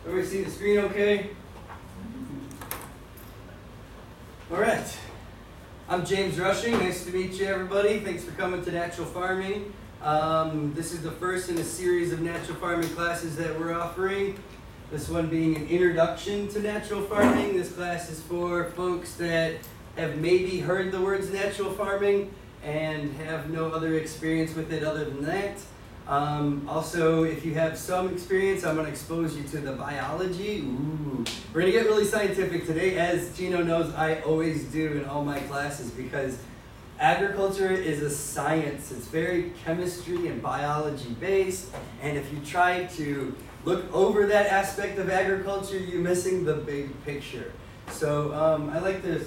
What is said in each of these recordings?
Everybody see the screen okay? All right. I'm James Rushing. Nice to meet you, everybody. Thanks for coming to Natural Farming. This is the first in a series of natural farming classes that we're offering. This one being an introduction to natural farming. This class is for folks that have maybe heard the words natural farming and have no other experience with it other than that. Also, if you have some experience, I'm going to expose you to the biology. Ooh. We're going to get really scientific today. As Gino knows, I always do in all my classes because agriculture is a science. It's very chemistry and biology based. And if you try to look over that aspect of agriculture, you're missing the big picture. So I like to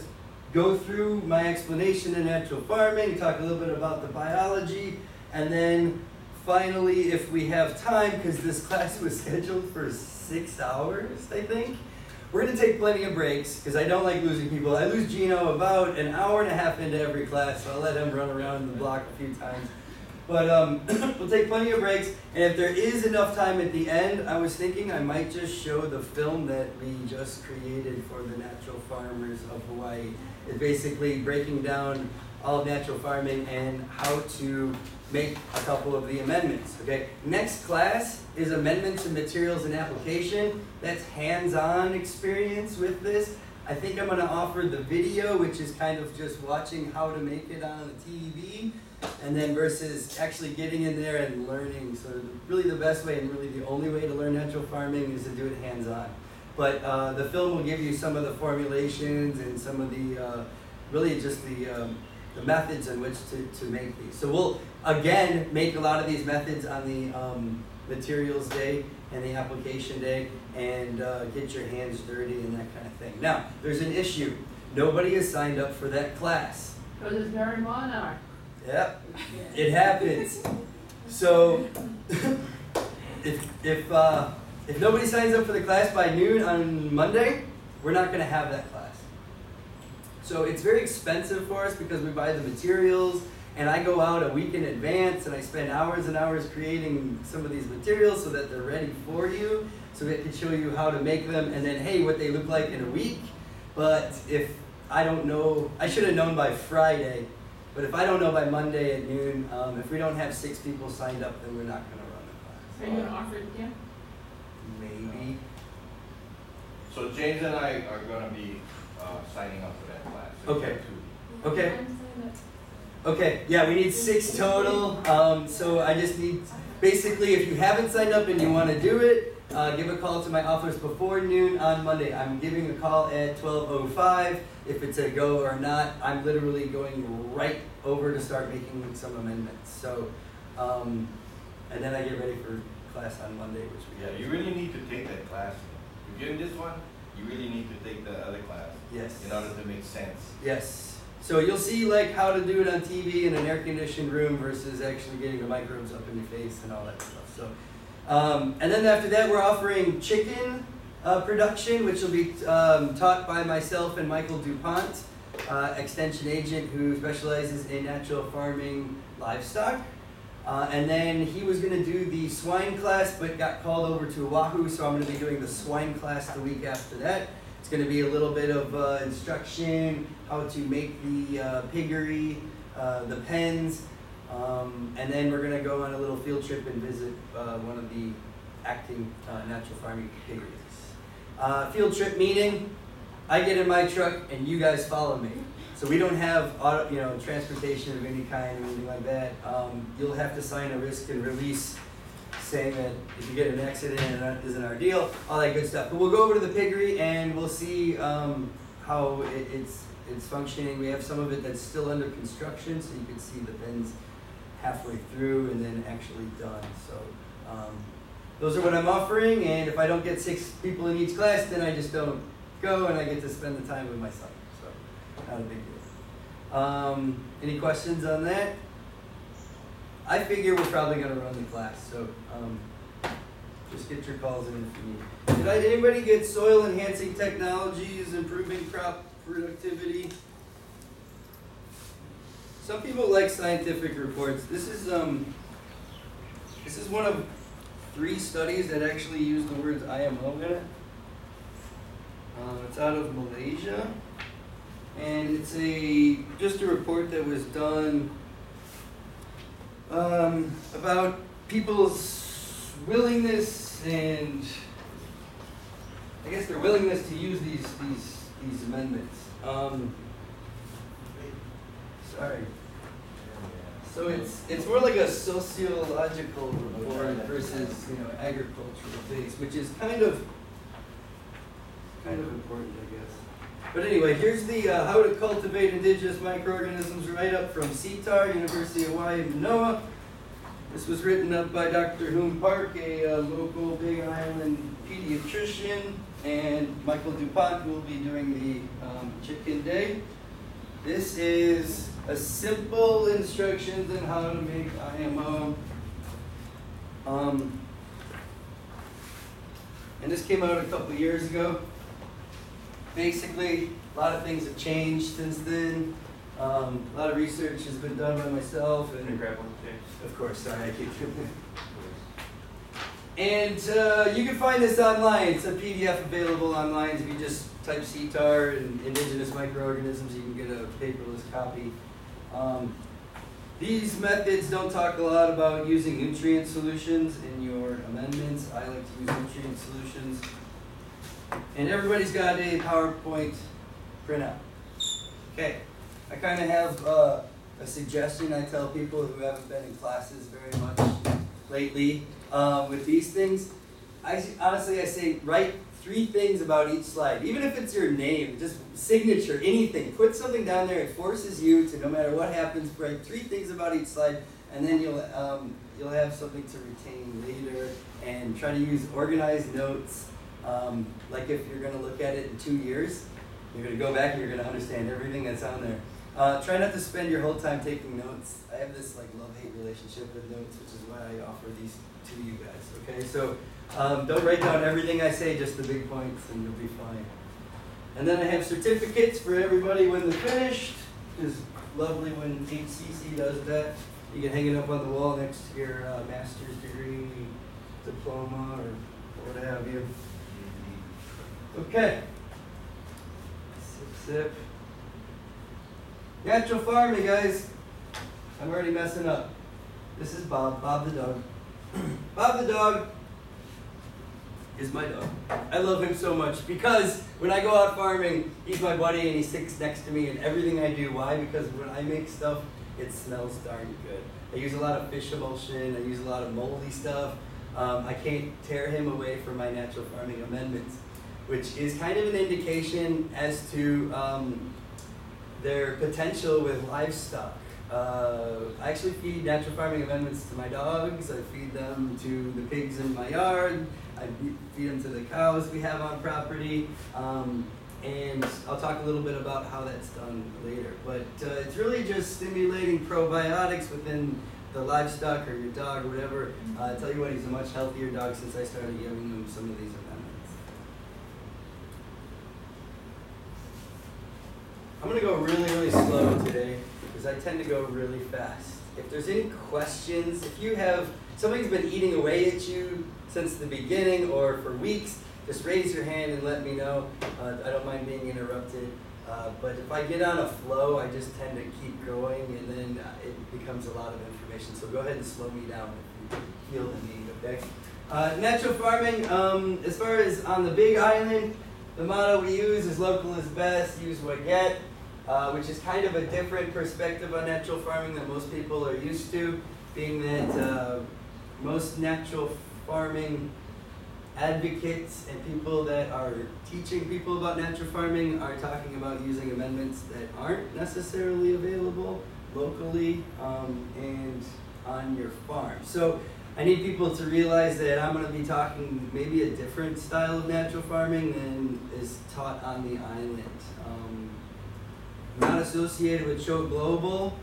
go through my explanation in natural farming, talk a little bit about the biology, and then finally, if we have time, because this class was scheduled for 6 hours, I think, we're going to take plenty of breaks, because I don't like losing people. I lose Gino about an hour and a half into every class, so I'll let him run around the block a few times. But we'll take plenty of breaks, and if there is enough time at the end, I was thinking I might just show the film that we just created for the natural farmers of Hawaii. It's basically breaking down all of natural farming and how to make a couple of the amendments, okay? Next class is amendments and materials and application. That's hands-on experience with this. I think I'm gonna offer the video, which is kind of just watching how to make it on the TV, and then versus actually getting in there and learning. So really the best way and really the only way to learn natural farming is to do it hands-on. But the film will give you some of the formulations and some of the, really just the methods in which to make these. So we'll, again, make a lot of these methods on the materials day and the application day and get your hands dirty and that kind of thing. Now, there's an issue. Nobody has signed up for that class. Because it's very monarch. Yep, it happens. So, if nobody signs up for the class by noon on Monday, we're not going to have that class. So it's very expensive for us because we buy the materials, and I go out a week in advance, and I spend hours and hours creating some of these materials so that they're ready for you, so we can show you how to make them, and then, hey, what they look like in a week. But if I don't know, I should have known by Friday, but if I don't know by Monday at noon, if we don't have 6 people signed up, then we're not going to run the class. Are you going to offer it again? Maybe. So James and I are going to be signing up for that class. Okay. Okay. Okay, yeah, we need 6 total. So I just need, basically, if you haven't signed up and you want to do it, give a call to my office before noon on Monday. I'm giving a call at 12:05. If it's a go or not, I'm literally going right over to start making some amendments. So, and then I get ready for class on Monday, which we Yeah, you really need to take that class. You're doing this one, you really need to take the other class. Yes. In order to make sense. Yes. So you'll see like how to do it on TV in an air-conditioned room versus actually getting the microbes up in your face and all that stuff. So, and then after that, we're offering chicken production, which will be taught by myself and Michael DuPont, extension agent who specializes in natural farming livestock. And then he was going to do the swine class, but got called over to Oahu, so I'm going to be doing the swine class the week after that. It's going to be a little bit of instruction, how to make the piggery, the pens, and then we're going to go on a little field trip and visit one of the acting natural farming piggeries. Field trip meaning, I get in my truck and you guys follow me. So we don't have transportation of any kind or anything like that. You'll have to sign a risk and release saying that if you get an accident and that isn't our deal, all that good stuff. But we'll go over to the piggery and we'll see how it's functioning. We have some of it that's still under construction, so you can see the pens halfway through and then actually done. So those are what I'm offering, and if I don't get 6 people in each class, then I just don't go and I get to spend the time with my son. So not a big deal. Any questions on that? I figure we're probably going to run the class, so just get your calls in if you need. Did anybody get soil enhancing technologies, improving crop productivity? Some people like scientific reports. This is one of 3 studies that actually use the words IMO in it. It's out of Malaysia, and it's just a report that was done about people's willingness and I guess their willingness to use these amendments. Sorry. So it's more like a sociological report versus agricultural based, which is kind of important, I guess. But anyway, here's the How to Cultivate Indigenous Microorganisms write-up from CTAR, University of Hawaii, Manoa. This was written up by Dr. Hoon Park, a local Big Island pediatrician, and Michael DuPont will be doing the Chicken Day. This is a simple instructions on how to make IMO. And this came out a couple years ago. Basically, a lot of things have changed since then. A lot of research has been done by myself. Can you grab one, James? Of course, sorry, I keep doing it. And you can find this online. It's a PDF available online. If you just type CTAR and indigenous microorganisms, you can get a paperless copy. These methods don't talk a lot about using nutrient solutions in your amendments. I like to use nutrient solutions. And everybody's got a PowerPoint printout. Okay, I kind of have a suggestion I tell people who haven't been in classes very much lately with these things. I say write 3 things about each slide, even if it's your name, just signature, anything. Put something down there. It forces you to, no matter what happens, write 3 things about each slide, and then you'll have something to retain later. And try to use organized notes. Like if you're going to look at it in 2 years, you're going to go back and you're going to understand everything that's on there. Try not to spend your whole time taking notes. I have this love-hate relationship with notes, which is why I offer these to you guys. Okay, so don't write down everything I say, just the big points, and you'll be fine. And then I have certificates for everybody when they're finished. It's lovely when HCC does that. You can hang it up on the wall next to your master's degree, diploma, or what have you. Okay. Sip. Natural farming, guys. I'm already messing up. This is Bob the dog. Bob the dog is my dog. I love him so much because when I go out farming, he's my buddy and he sits next to me in everything I do. Why? Because when I make stuff, it smells darn good. I use a lot of fish emulsion. I use a lot of moldy stuff. I can't tear him away from my natural farming amendments, which is kind of an indication as to their potential with livestock. I actually feed natural farming amendments to my dogs. I feed them to the pigs in my yard. I feed them to the cows we have on property. And I'll talk a little bit about how that's done later. But it's really just stimulating probiotics within the livestock or your dog or whatever. I tell you what, he's a much healthier dog since I started giving him some of these amendments. I'm going to go really, really slow today because I tend to go really fast. If there's any questions, if you have, somebody's been eating away at you since the beginning or for weeks, just raise your hand and let me know. I don't mind being interrupted. But if I get on a flow, I just tend to keep going and then it becomes a lot of information. So go ahead and slow me down if you feel the need, okay? Natural farming, as far as on the Big Island, the motto we use is local is best, use what you get, which is kind of a different perspective on natural farming than most people are used to, being that most natural farming advocates and people that are teaching people about natural farming are talking about using amendments that aren't necessarily available locally and on your farm. So I need people to realize that I'm going to be talking maybe a different style of natural farming than is taught on the island. I'm not associated with Cho Global.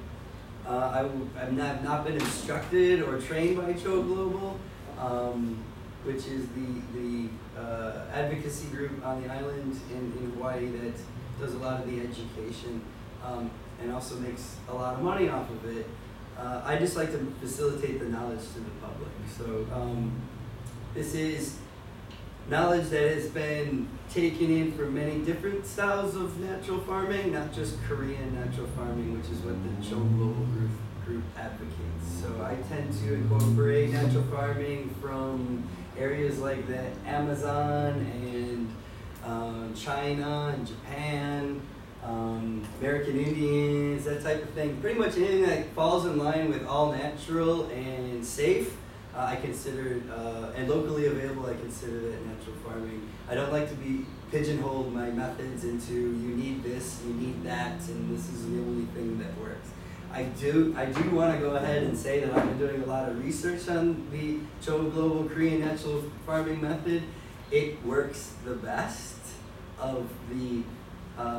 I've not been instructed or trained by Cho Global. Which is the advocacy group on the island in Hawaii that does a lot of the education and also makes a lot of money off of it. I just like to facilitate the knowledge to the public. So This is knowledge that has been taken in from many different styles of natural farming, not just Korean natural farming, which is what the Cho Global Group advocates. So I tend to incorporate natural farming from areas like the Amazon and China and Japan, American Indians, that type of thing. Pretty much anything that falls in line with all natural and safe, I consider, and locally available, I consider that natural farming. I don't like to be pigeonholed my methods into you need this, you need that, and this is the only thing that works. I do want to go ahead and say that I've been doing a lot of research on the Cho Global Korean natural farming method. It works the best of the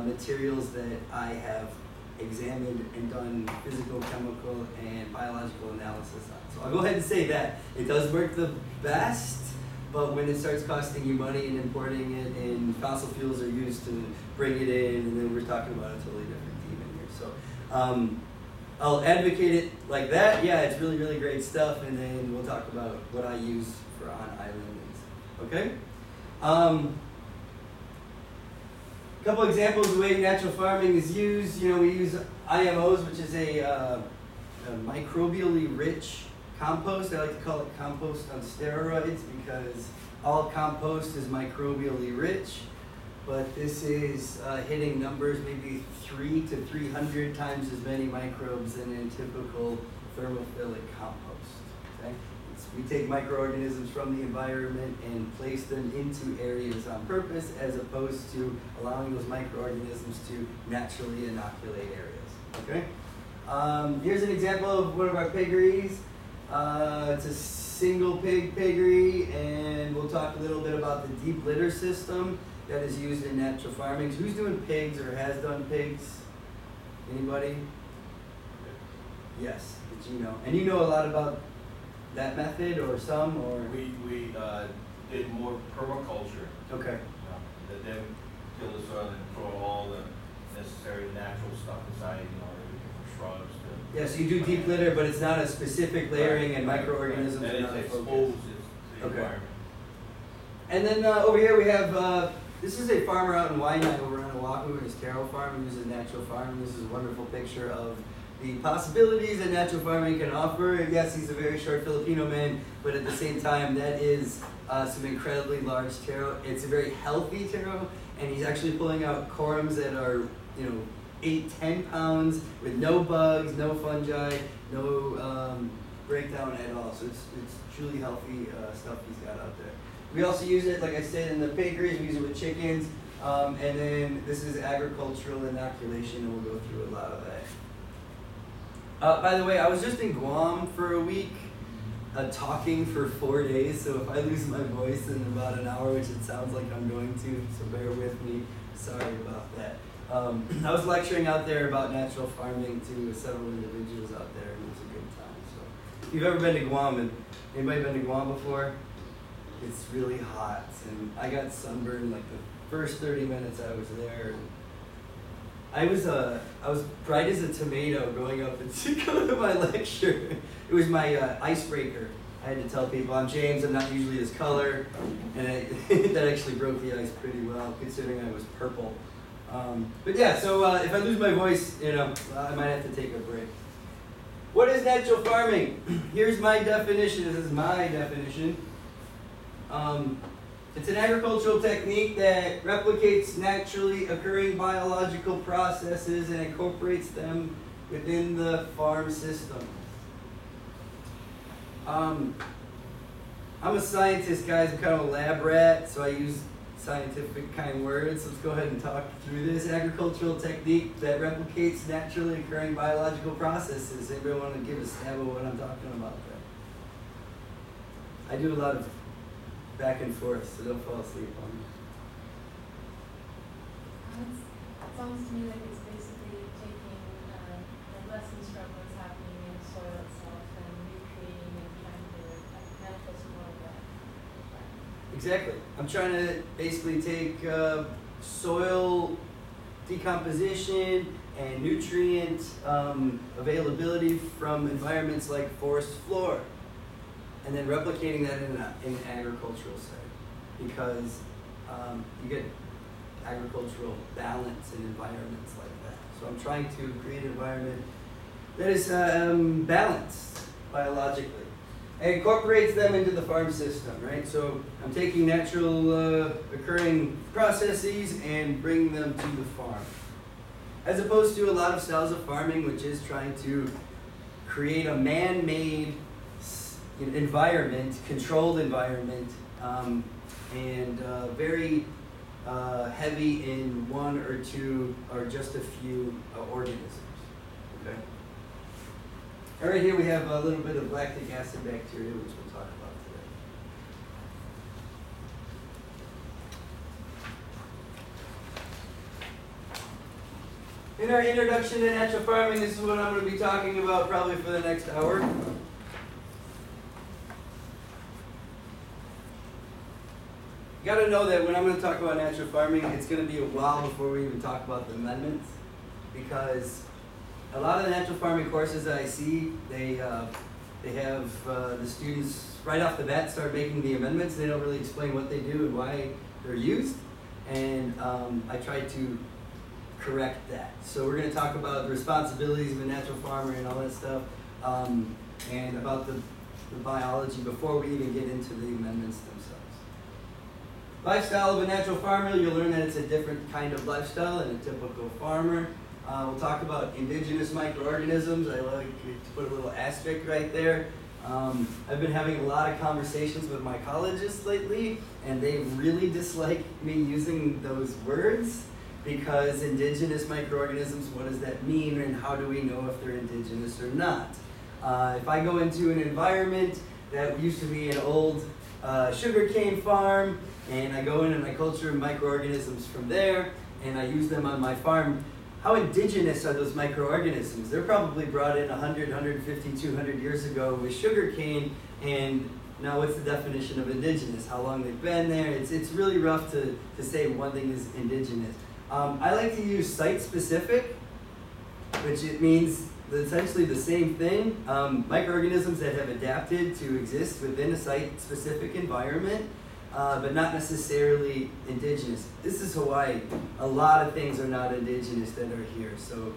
materials that I have examined and done physical, chemical, and biological analysis on. So I'll go ahead and say that. It does work the best, but when it starts costing you money and importing it, and fossil fuels are used to bring it in, and then we're talking about a totally different team in here. So I'll advocate it like that. Yeah, it's really, really great stuff, and then we'll talk about what I use for on island and stuff. Okay? A couple examples of the way natural farming is used. You know, we use IMOs, which is a microbially rich compost. I like to call it compost on steroids because all compost is microbially rich, but this is hitting numbers maybe 300 to 300 times as many microbes than in typical thermophilic compost. Okay? We take microorganisms from the environment and place them into areas on purpose, as opposed to allowing those microorganisms to naturally inoculate areas. Okay? Here's an example of one of our piggeries. It's a single piggery, and we'll talk a little bit about the deep litter system that is used in natural farming. Who's doing pigs or has done pigs? Anybody? Yes, did you know? And you know a lot about that method, or some, or? We did more permaculture. Okay. That then till the soil and throw all the necessary natural stuff inside, everything from shrubs to. Yeah, so you do deep litter, but it's not a specific layering, and microorganisms right. are And not a it's focus. exposed to the environment. And then over here we have, this is a farmer out in Waianae over on Oahu, in his taro farm. He uses natural farming. This is a wonderful picture of the possibilities that natural farming can offer. Yes, he's a very short Filipino man, but at the same time, that is some incredibly large taro. It's a very healthy taro, and he's actually pulling out corms that are, 8-10 pounds with no bugs, no fungi, no breakdown at all. So it's truly healthy stuff he's got out there. We also use it, like I said, in the piggeries. We use it with chickens, and then this is agricultural inoculation, and we'll go through a lot of that. By the way, I was just in Guam for a week, talking for 4 days, so if I lose my voice in about an hour, which it sounds like I'm going to, so bear with me, sorry about that. I was lecturing out there about natural farming to several individuals out there, and it was a good time. So, if you've ever been to Guam, and anybody been to Guam before? It's really hot, and I got sunburned like the first 30 minutes I was there. I was bright as a tomato going up and to go to my lecture. It was my icebreaker. I had to tell people, I'm James, I'm not usually this color, and that actually broke the ice pretty well, considering I was purple. But yeah, so if I lose my voice, I might have to take a break. What is natural farming? Here's my definition. This is my definition. It's an agricultural technique that replicates naturally occurring biological processes and incorporates them within the farm system. I'm a scientist, guys. I'm kind of a lab rat, so I use scientific kind words. Let's go ahead and talk through this agricultural technique that replicates naturally occurring biological processes. Anybody want to give a stab at what I'm talking about there? I do a lot of back and forth, so don't fall asleep on me. It sounds to me like it's basically taking the lessons from what's happening in the soil itself and recreating and trying to manifest more of that. Exactly. I'm trying to basically take soil decomposition and nutrient availability from environments like forest floor. and then replicating that in an agricultural setting, because you get agricultural balance in environments like that. So I'm trying to create an environment that is balanced biologically. It incorporates them into the farm system, right? So I'm taking natural occurring processes and bringing them to the farm. As opposed to a lot of styles of farming, which is trying to create a man-made environment, controlled environment, and very heavy in one or two or just a few organisms. Okay. All right, here we have a little bit of lactic acid bacteria, which we'll talk about today. In our introduction to natural farming, this is what I'm going to be talking about probably for the next hour. You got to know that when I'm going to talk about natural farming, it's going to be a while before we even talk about the amendments, because a lot of the natural farming courses that I see, they have the students right off the bat start making the amendments. They don't really explain what they do and why they're used, and I try to correct that. So we're going to talk about the responsibilities of a natural farmer and all that stuff, and about the biology before we even get into the amendments themselves. Lifestyle of a natural farmer, you'll learn that it's a different kind of lifestyle than a typical farmer. We'll talk about indigenous microorganisms. I like to put a little asterisk right there. I've been having a lot of conversations with my collegists lately, and they really dislike me using those words, because indigenous microorganisms, what does that mean, and how do we know if they're indigenous or not? If I go into an environment that used to be an old sugarcane farm, and I go in and I culture microorganisms from there, and I use them on my farm, how indigenous are those microorganisms? They're probably brought in 100, 150, 200 years ago with sugarcane, and now what's the definition of indigenous? How long they've been there? It's really rough to say one thing is indigenous. I like to use site-specific, which it means essentially the same thing. Microorganisms that have adapted to exist within a site-specific environment, but not necessarily indigenous. This is Hawaii. A lot of things are not indigenous that are here. So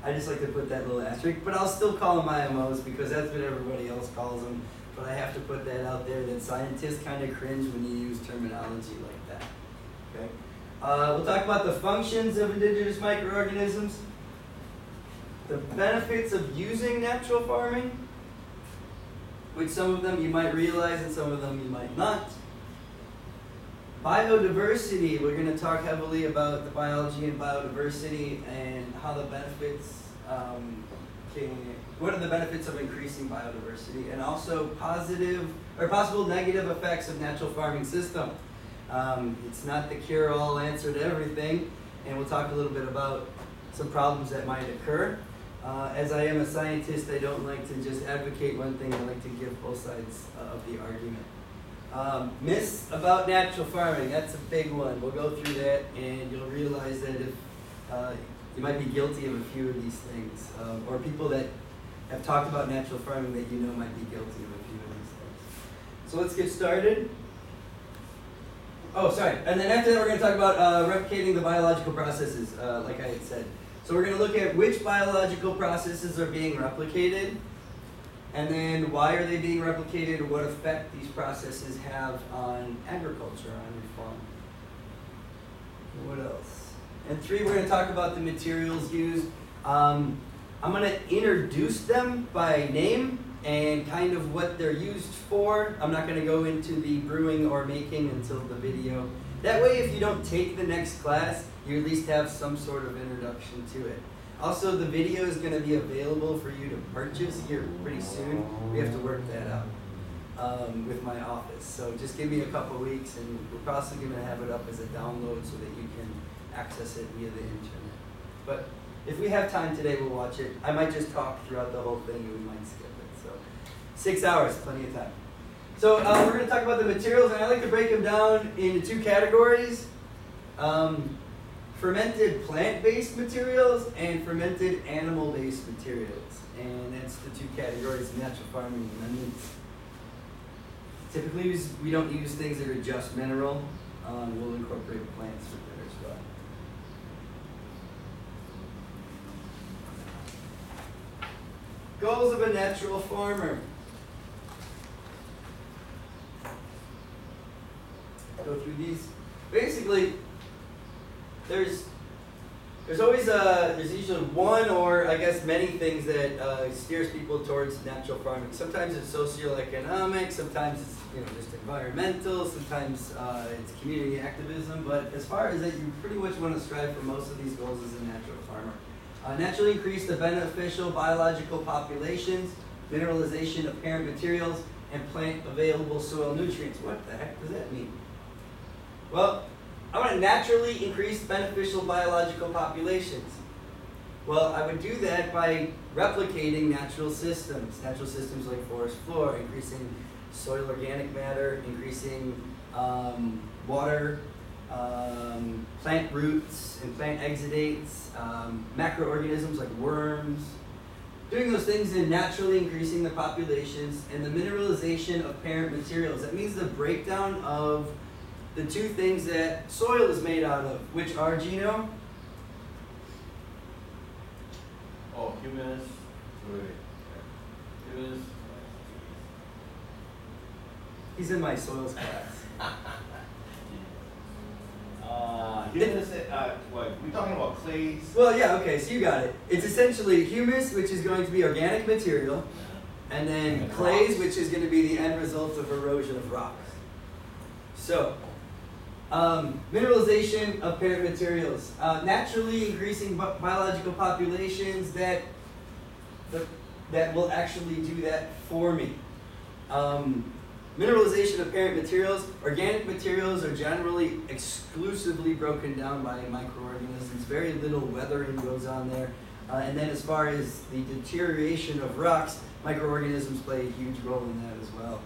I just like to put that little asterisk, but I'll still call them IMOs because that's what everybody else calls them. But I have to put that out there that scientists kind of cringe when you use terminology like that. Okay. We'll talk about the functions of indigenous microorganisms, the benefits of using natural farming, which some of them you might realize and some of them you might not. Biodiversity, we're going to talk heavily about the biology and biodiversity and how the benefits what are the benefits of increasing biodiversity, and also positive or possible negative effects of natural farming system. It's not the cure-all answer to everything, and we'll talk a little bit about some problems that might occur. As I am a scientist, I don't like to just advocate one thing, I like to give both sides of the argument. Myths about natural farming, that's a big one. We'll go through that, and you'll realize that if you might be guilty of a few of these things, or people that have talked about natural farming that you know might be guilty of a few of these things. So let's get started. Oh, sorry. And then after that, we're going to talk about replicating the biological processes, like I had said. So we're going to look at which biological processes are being replicated, and then why are they being replicated, or what effect these processes have on agriculture, on your farm. What else? And 3, we're going to talk about the materials used. I'm going to introduce them by name and kind of what they're used for. I'm not going to go into the brewing or making until the video. That way, if you don't take the next class, you at least have some sort of introduction to it. Also, the video is going to be available for you to purchase here pretty soon. We have to work that out with my office. So just give me a couple weeks, and we're probably going to have it up as a download so that you can access it via the internet. But if we have time today, we'll watch it. I might just talk throughout the whole thing, and we might skip it. So 6 hours, plenty of time. So we're going to talk about the materials, and I like to break them down into 2 categories. Fermented plant-based materials and fermented animal-based materials. And that's the 2 categories of natural farming amendments. Typically, we don't use things that are just mineral. We'll incorporate plants with there as well. Goals of a natural farmer. Go through these. Basically, there's usually one or I guess many things that steers people towards natural farming. Sometimes it's socioeconomic, sometimes it's just environmental, sometimes it's community activism. But as far as that, you pretty much want to strive for most of these goals as a natural farmer. Naturally increase the beneficial biological populations, mineralization of parent materials, and plant available soil nutrients. What the heck does that mean? Well, I want to naturally increase beneficial biological populations. Well, I would do that by replicating natural systems like forest floor, increasing soil organic matter, increasing water, plant roots and plant exudates, macroorganisms like worms. Doing those things and naturally increasing the populations and the mineralization of parent materials. That means the breakdown of the two things that soil is made out of, which are, Gino? Oh, humus. Humus. He's in my soils class. Humus, what, we talking about clays? Well, yeah, okay, so you got it. It's essentially humus, which is going to be organic material, and then And clays, rocks. which is going to be the end result of erosion of rocks. So, mineralization of parent materials. Naturally increasing biological populations that will actually do that for me. Mineralization of parent materials. Organic materials are generally exclusively broken down by microorganisms. Very little weathering goes on there. And then as far as the deterioration of rocks, microorganisms play a huge role in that as well.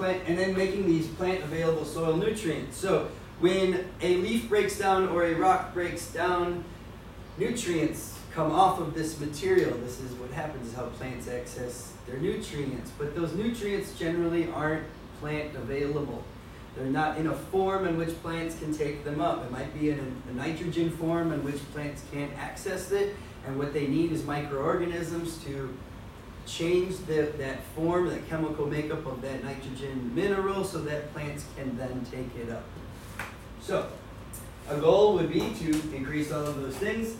And then making these plant available soil nutrients. So when a leaf breaks down or a rock breaks down, nutrients come off of this material. This is what happens, is how plants access their nutrients. But those nutrients generally aren't plant available. They're not in a form in which plants can take them up. It might be in a nitrogen form in which plants can't access it. And what they need is microorganisms to change that form, that chemical makeup of that nitrogen mineral so that plants can then take it up. So, a goal would be to increase all of those things.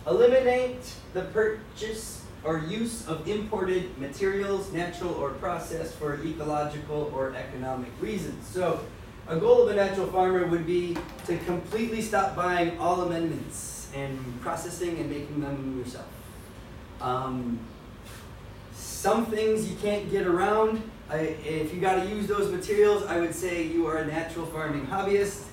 Eliminate the purchase or use of imported materials, natural or processed, for ecological or economic reasons. So, a goal of a natural farmer would be to completely stop buying all amendments and processing and making them yourself. Some things you can't get around. If you got to use those materials, I would say you are a natural farming hobbyist.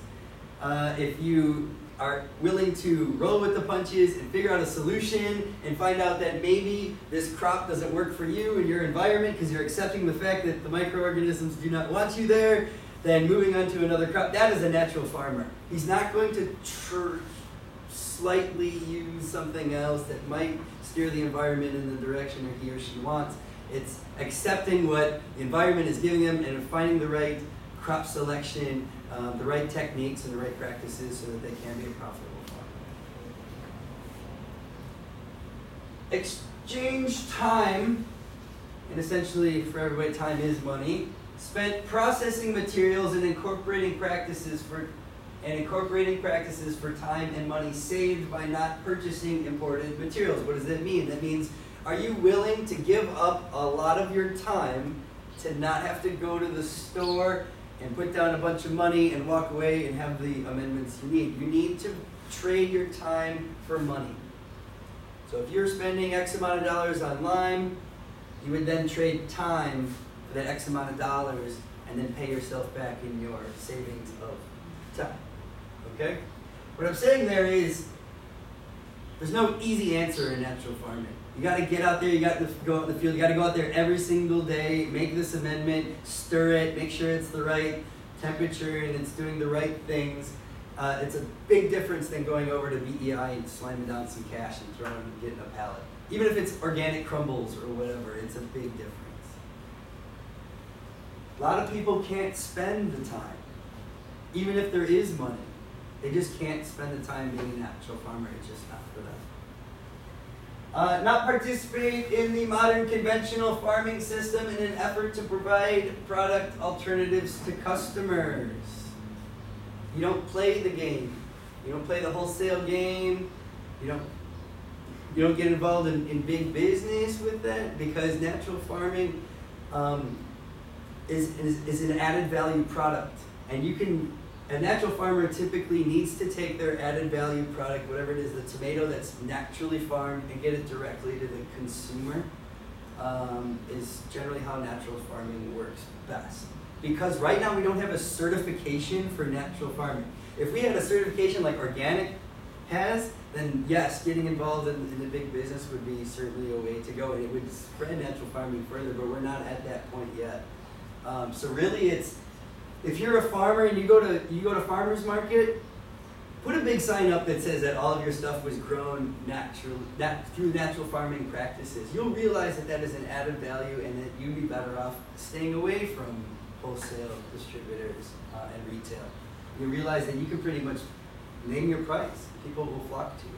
If you are willing to roll with the punches and figure out a solution and find out that maybe this crop doesn't work for you and your environment because you're accepting the fact that the microorganisms do not want you there, then moving on to another crop, that is a natural farmer. He's not going to slightly use something else that might steer the environment in the direction he or she wants. It's accepting what the environment is giving them and finding the right crop selection, the right techniques and the right practices so that they can be a profitable farmer. Exchange time, and essentially for everybody time is money, spent processing materials and incorporating practices for time and money saved by not purchasing imported materials. What does that mean? That means, are you willing to give up a lot of your time to not have to go to the store and put down a bunch of money and walk away and have the amendments you need? You need to trade your time for money. So if you're spending X amount of dollars on lime, you would then trade time for that X amount of dollars and then pay yourself back in your savings of time. Okay? What I'm saying there is, there's no easy answer in natural farming. You got to get out there, you got to go out in the field, you got to go out there every single day, make this amendment, stir it, make sure it's the right temperature and it's doing the right things. It's a big difference than going over to BEI and slamming down some cash and throwing and getting a pallet. Even if it's organic crumbles or whatever, it's a big difference. A lot of people can't spend the time, even if there is money. They just can't spend the time being a natural farmer. It's just not for them. Not participate in the modern conventional farming system in an effort to provide product alternatives to customers. You don't play the game. You don't play the wholesale game. You don't get involved in big business with that, because natural farming is an added value product. And a natural farmer typically needs to take their added value product, whatever it is, the tomato that's naturally farmed, and get it directly to the consumer, is generally how natural farming works best. Because right now we don't have a certification for natural farming. If we had a certification like organic has, then yes, getting involved in the big business would be certainly a way to go, and it would spread natural farming further, but we're not at that point yet. So really if you're a farmer and you go to farmers market, put a big sign up that says that all of your stuff was grown through natural farming practices. You'll realize that is an added value, and that you'd be better off staying away from wholesale distributors and retail. You realize that you can pretty much name your price. People will flock to you.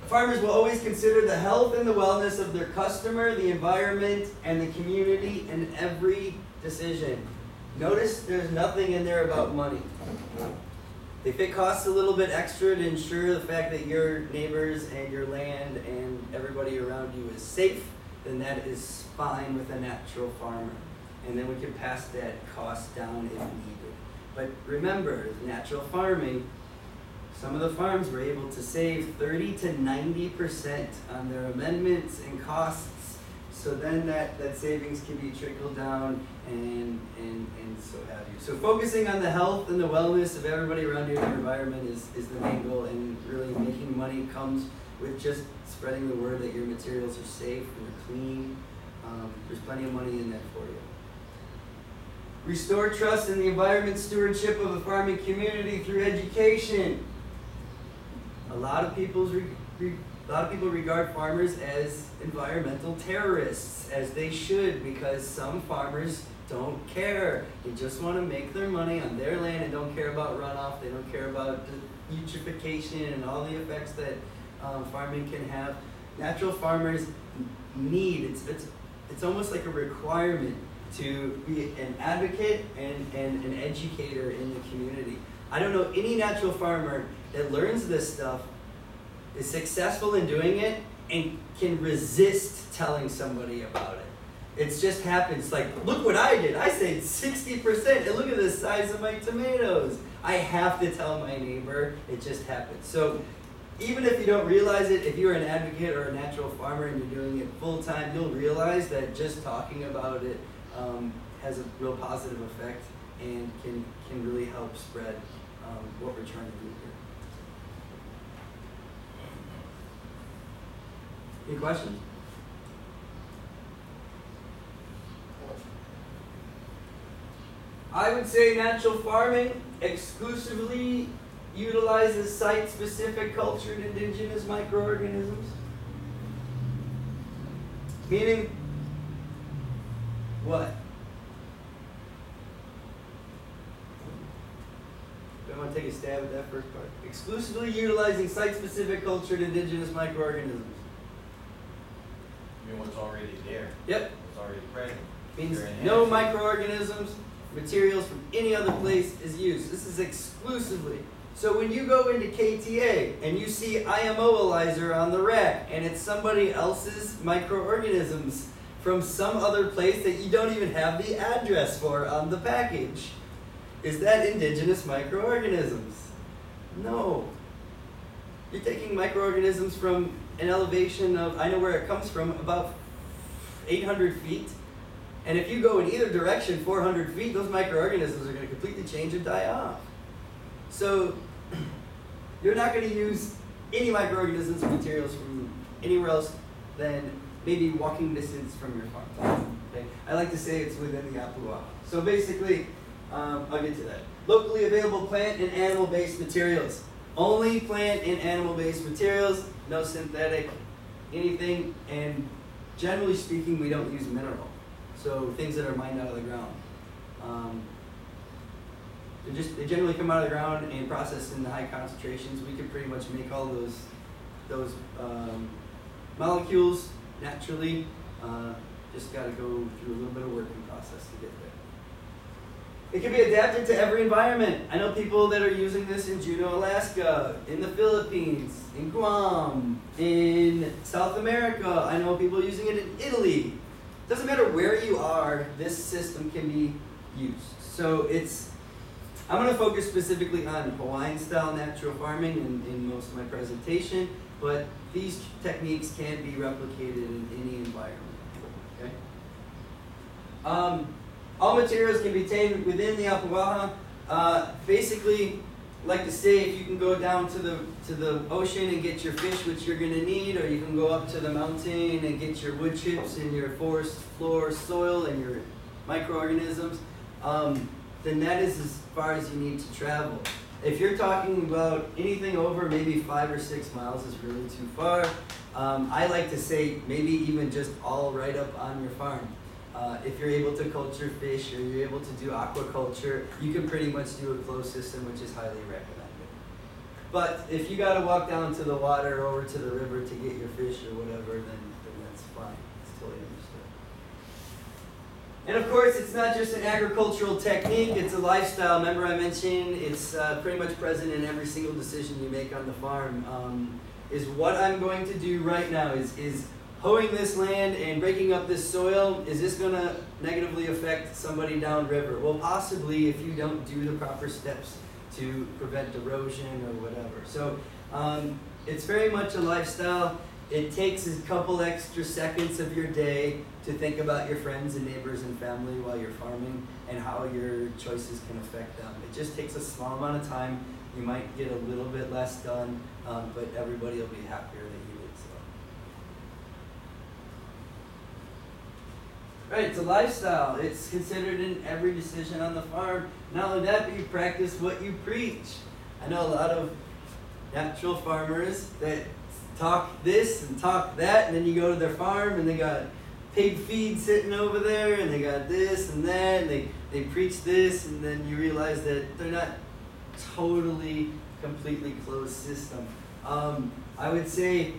Farmers will always consider the health and the wellness of their customer, the environment, and the community in every decision. Notice there's nothing in there about money. If it costs a little bit extra to ensure the fact that your neighbors and your land and everybody around you is safe, then that is fine with a natural farmer. And then we can pass that cost down if needed. But remember, natural farming, some of the farms were able to save 30 to 90% on their amendments and costs. So then that savings can be trickled down and so have you. So focusing on the health and the wellness of everybody around you in your environment is the main goal, and really making money comes with just spreading the word that your materials are safe and they're clean. There's plenty of money in that for you. Restore trust in the environment stewardship of a farming community through education. A lot of people regard farmers as environmental terrorists, as they should, because some farmers don't care. They just want to make their money on their land and don't care about runoff. They don't care about eutrophication and all the effects that farming can have. Natural farmers need, it's almost like a requirement to be an advocate and an educator in the community. I don't know any natural farmer that learns this stuff, is successful in doing it, and can resist telling somebody about it. It just happens. Like, look what I did. I saved 60%, and look at the size of my tomatoes. I have to tell my neighbor. It just happens. So even if you don't realize it, if you're an advocate or a natural farmer and you're doing it full time, you'll realize that just talking about it has a real positive effect and can really help spread what we're trying to do here. Any questions? I would say natural farming exclusively utilizes site-specific cultured indigenous microorganisms. Meaning what? I want to take a stab at that first part. Exclusively utilizing site-specific cultured indigenous microorganisms. I mean, what's already there. Yep. What's already present. Means no microorganisms, materials from any other place is used. This is exclusively. So when you go into KTA and you see IMO-alizer on the rack and it's somebody else's microorganisms from some other place that you don't even have the address for on the package, is that indigenous microorganisms? No. You're taking microorganisms from an elevation of, I know where it comes from, about 800 feet. And if you go in either direction, 400 feet, those microorganisms are going to completely change and die off. So you're not going to use any microorganisms or materials from anywhere else than maybe walking distance from your farm. Okay? I like to say it's within the Apua. So basically, I'll get to that. Locally available plant and animal-based materials. Only plant and animal-based materials, no synthetic anything, and generally speaking, we don't use mineral. So things that are mined out of the ground. They generally come out of the ground and processed in high concentrations. We can pretty much make all those molecules naturally. Just got to go through a little bit of working process to get there. It can be adapted to every environment. I know people that are using this in Juneau, Alaska, in the Philippines, in Guam, in South America. I know people using it in Italy. Doesn't matter where you are, this system can be used. So I'm going to focus specifically on Hawaiian-style natural farming in most of my presentation, but these techniques can be replicated in any environment. Okay? All materials can be obtained within the Apuaha. Basically, like to say, if you can go down to the ocean and get your fish, which you're going to need, or you can go up to the mountain and get your wood chips and your forest floor soil and your microorganisms, then that is as far as you need to travel. If you're talking about anything over maybe 5 or 6 miles is really too far. I like to say maybe even just all right up on your farm. If you're able to culture fish or you're able to do aquaculture, you can pretty much do a closed system, which is highly recommended. But if you got to walk down to the water or over to the river to get your fish or whatever, then that's fine. It's totally understood. And of course, it's not just an agricultural technique, it's a lifestyle. Remember I mentioned it's pretty much present in every single decision you make on the farm. Is what I'm going to do right now is hoeing this land and breaking up this soil, is this going to negatively affect somebody downriver? Well, possibly if you don't do the proper steps to prevent erosion or whatever. So it's very much a lifestyle. It takes a couple extra seconds of your day to think about your friends and neighbors and family while you're farming and how your choices can affect them. It just takes a small amount of time. You might get a little bit less done, but everybody will be happier that you did so. Right, it's a lifestyle. It's considered in every decision on the farm. Not only that, but you practice what you preach. I know a lot of natural farmers that talk this and talk that, and then you go to their farm and they got pig feed sitting over there, and they got this and that, and they preach this, and then you realize that they're not totally, completely closed system. I would say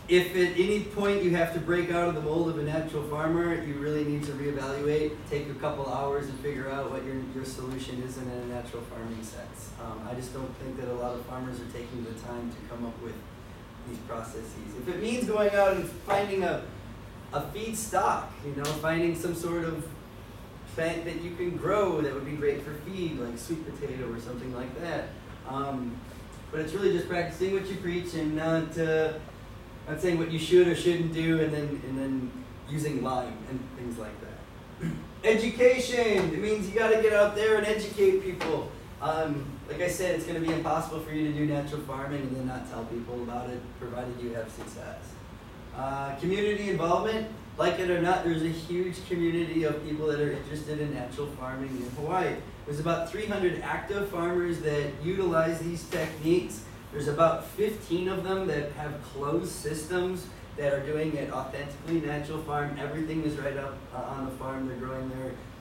if at any point you have to break out of the mold of a natural farmer, you really need to reevaluate, take a couple hours and figure out what your solution is in a natural farming sense. I just don't think that a lot of farmers are taking the time to come up with these processes. If it means going out and finding a feed stock, finding some sort of plant that you can grow that would be great for feed, like sweet potato or something like that. But it's really just practicing what you preach and not saying what you should or shouldn't do, and then using lime and things like that. Education. It means you got to get out there and educate people. Like I said, it's going to be impossible for you to do natural farming and then not tell people about it, provided you have success. Community involvement. Like it or not, there's a huge community of people that are interested in natural farming in Hawaii. There's about 300 active farmers that utilize these techniques. There's about 15 of them that have closed systems that are doing it authentically natural farm. Everything is right up on the farm. They're growing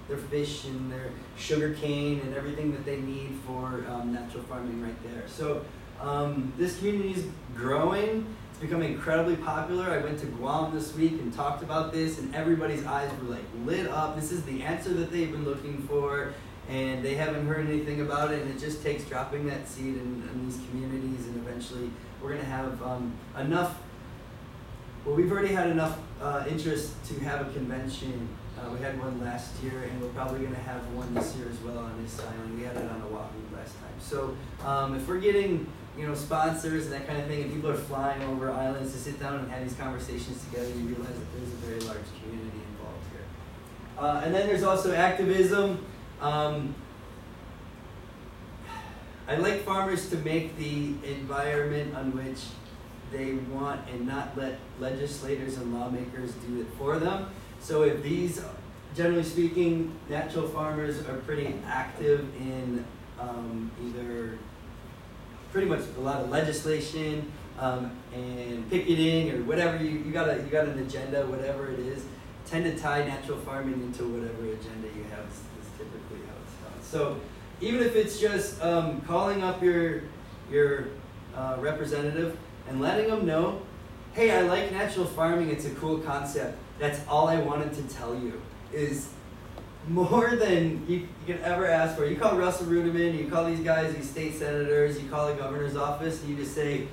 their fish and their sugar cane and everything that they need for natural farming right there. So this community is growing. It's becoming incredibly popular. I went to Guam this week and talked about this, and everybody's eyes were like lit up. This is the answer that they've been looking for, and they haven't heard anything about it, and it just takes dropping that seed in these communities, and eventually we're going to have enough. Well, we've already had enough interest to have a convention. We had one last year, and we're probably going to have one this year as well on this island. We had it on Oahu last time. So if we're getting sponsors and that kind of thing, and people are flying over islands to sit down and have these conversations together, you realize that there's a very large community involved here. And then there's also activism. I like farmers to make the environment on which they want and not let legislators and lawmakers do it for them. So if these, generally speaking, natural farmers are pretty active in either pretty much a lot of legislation and picketing or whatever, you got an agenda, whatever it is, tend to tie natural farming into whatever agenda you have is typically how it's done. So even if it's just calling up your representative and letting them know, hey, I like natural farming, it's a cool concept. That's all I wanted to tell you, is more than you can ever ask for. You call Russell Ruderman, you call these guys, these state senators, you call the governor's office, and you just say,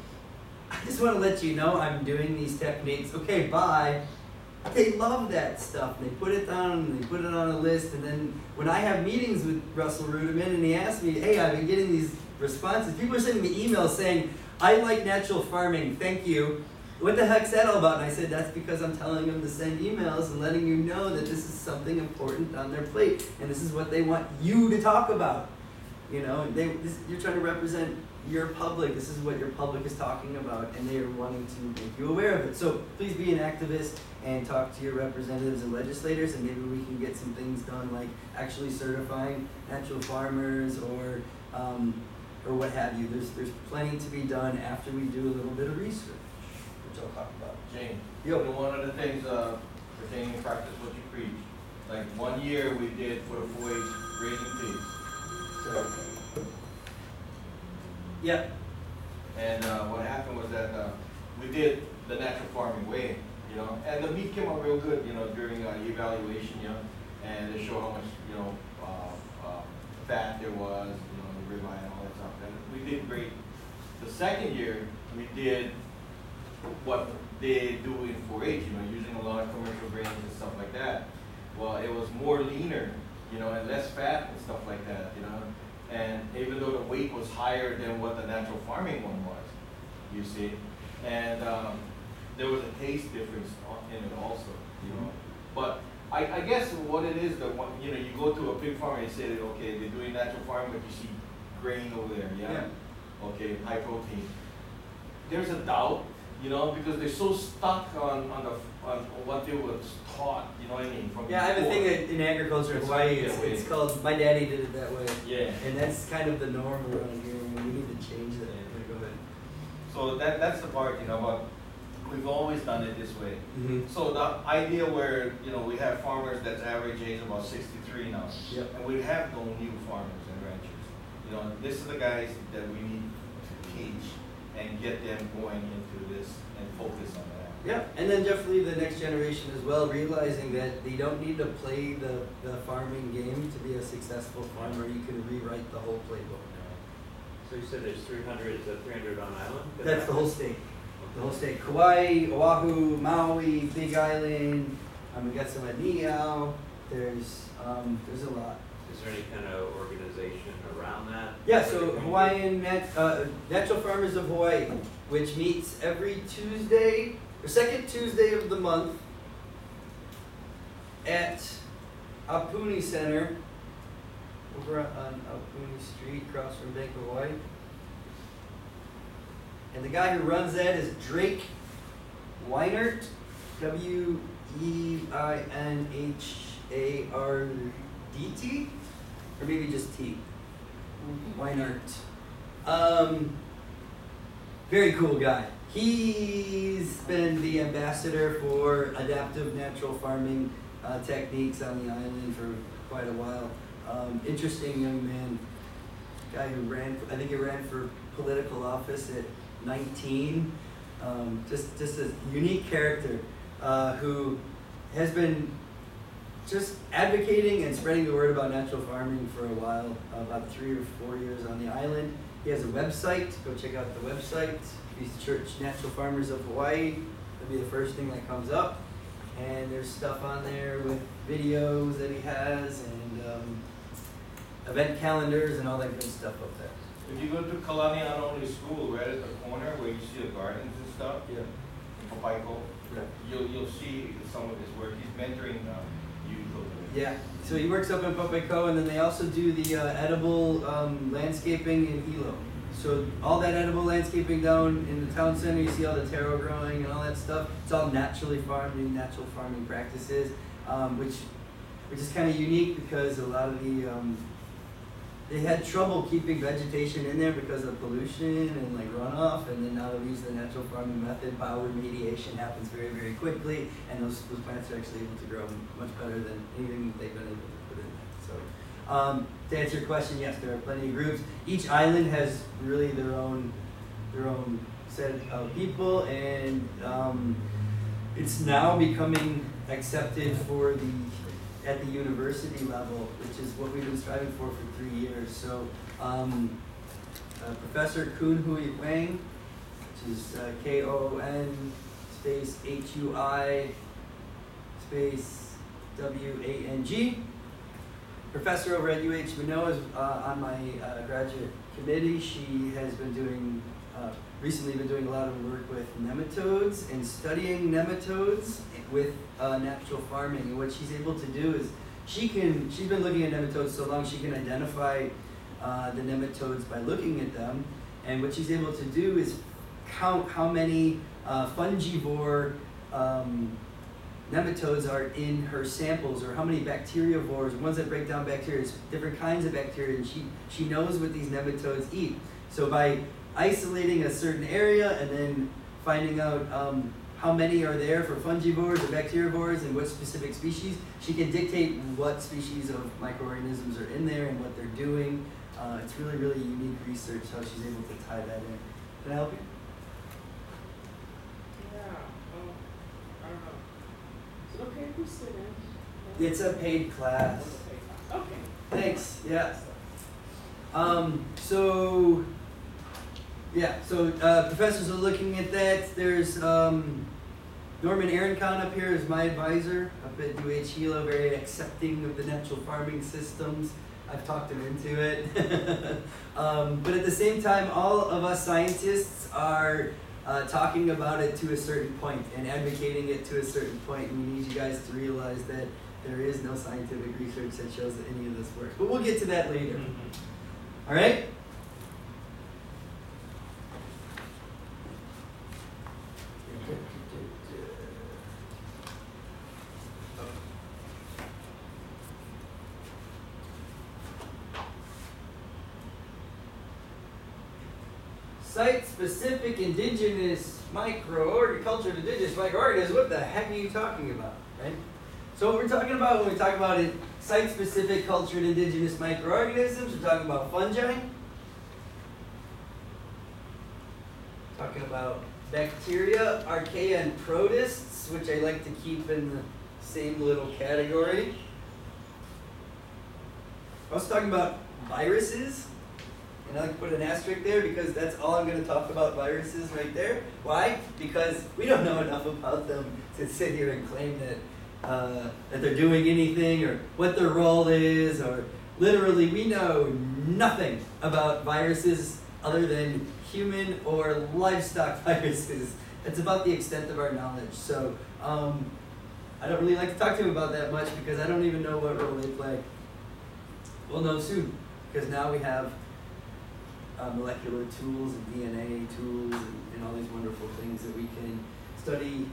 I just want to let you know I'm doing these techniques. Okay, bye. They love that stuff. They put it down, and they put it on a list, and then when I have meetings with Russell Ruderman and he asks me, hey, I've been getting these responses. People are sending me emails saying, I like natural farming, thank you. What the heck's that all about? And I said, that's because I'm telling them to send emails and letting you know that this is something important on their plate, and this is what they want you to talk about. You know, you're trying to represent your public. This is what your public is talking about, and they are wanting to make you aware of it. So please be an activist and talk to your representatives and legislators, and maybe we can get some things done, like actually certifying natural farmers or what have you. There's plenty to be done after we do a little bit of research, which I'll talk about. Jane, Yo. one of the things pertaining to practice what you preach, like 1 year we did for the 4-H raising pigs. So, yeah. And what happened was that we did the natural farming way, you know, and the meat came out real good, you know, during evaluation, you know, and they show how much, you know, fat there was, you know, the ribeye and all that stuff, and we did great. The second year, we did what they do in 4-H, you know, using a lot of commercial grains and stuff like that. Well, it was more leaner, you know, and less fat and stuff like that, you know. And even though the weight was higher than what the natural farming one was, you see, and there was a taste difference in it also, you know. But I guess what it is that when, you know, you go to a pig farm and you say that, okay, they're doing natural farming, but you see grain over there, yeah? Okay, high protein. There's a doubt, you know, because they're so stuck on what they were taught, you know what I mean? From Yeah, I have a before. thing in agriculture in Hawaii. It's called, my daddy did it that way. Yeah. And that's kind of the norm around here, and we need to change that. Go ahead. So that's the part, you know, but we've always done it this way. Mm-hmm. So the idea where, you know, we have farmers that's average age about 63 now. Yep. And we have no new farmers and ranchers. You know, this is the guys that we need to teach and get them going into this and focus on that. Yeah, and then definitely the next generation as well, realizing that they don't need to play the farming game to be a successful farmer. You can rewrite the whole playbook. So you said there's 300, is that 300 on island? That's the whole state. The whole state. Kauai, Oahu, Maui, Big Island. We got some at Niihau. There's a lot. Is there any kind of organization around that? Yeah, so Hawaiian Natural Farmers of Hawaii, which meets every Tuesday, or second Tuesday of the month at Apuni Center, over on Apuni Street, across from Bank of Hawaii. And the guy who runs that is Drake Weinert, Weinhardt, or maybe just T. Weinert. Very cool guy. He's been the ambassador for adaptive natural farming techniques on the island for quite a while. Interesting young man. Guy who I think he ran for political office at 19. Just a unique character who has been just advocating and spreading the word about natural farming for a while, about 3 or 4 years on the island. He has a website. Go check out the website. East Church Natural Farmers of Hawaii. That'll be the first thing that comes up. And there's stuff on there with videos that he has and event calendars and all that good stuff up there. If you go to Kalani Anoli School, right at the corner where you see the gardens and stuff, Yeah. in Popaiko, you'll see some of his work. He's mentoring youth over there. Yeah. So he works up in Popaiko, and then they also do the edible landscaping in Hilo. So all that edible landscaping down in the town center, you see all the taro growing and all that stuff. It's all naturally farmed, natural farming practices, which is kind of unique because a lot of the they had trouble keeping vegetation in there because of pollution and like runoff, and then now that we use the natural farming method, bioremediation happens very, very quickly, and those plants are actually able to grow much better than anything they've been able to put in there. So, to answer your question, yes, there are plenty of groups. Each island has really their own set of people, and it's now becoming accepted at the university level, which is what we've been striving for 3 years. So, Professor Kun Hui Wang, which is Koon space Hui space Wang, professor over at UH Manoa, is on my graduate committee. She has been doing recently been doing a lot of work with nematodes and studying nematodes with natural farming. And what she's able to do is she's been looking at nematodes so long she can identify the nematodes by looking at them. And what she's able to do is count how many fungivore nematodes are in her samples, or how many bacteriivores, ones that break down bacteria, different kinds of bacteria, and she knows what these nematodes eat. So by isolating a certain area and then finding out how many are there for fungivores or bacteriivores and what specific species, she can dictate what species of microorganisms are in there and what they're doing. It's really, really unique research how she's able to tie that in. Can I help you? I don't know. Is it okay if we sit in? It's a paid class. Okay. Thanks. Yeah. So professors are looking at that. There's Norman Aaroncon up here is my advisor up at UH Hilo, very accepting of the natural farming systems. I've talked him into it. But at the same time, all of us scientists are talking about it to a certain point and advocating it to a certain point, and we need you guys to realize that there is no scientific research that shows that any of this works. But we'll get to that later. All right? Site-specific indigenous cultured indigenous microorganisms, what the heck are you talking about, right? So what we're talking about when we talk about it, site-specific cultured indigenous microorganisms, we're talking about fungi, talking about bacteria, archaea, and protists, which I like to keep in the same little category. I was talking about viruses. And I like to put an asterisk there because that's all I'm going to talk about, viruses right there. Why? Because we don't know enough about them to sit here and claim that they're doing anything or what their role is, or literally we know nothing about viruses other than human or livestock viruses. That's about the extent of our knowledge. So I don't really like to talk to him about that much because I don't even know what role they play. We'll know soon because now we have molecular tools and DNA tools and all these wonderful things that we can study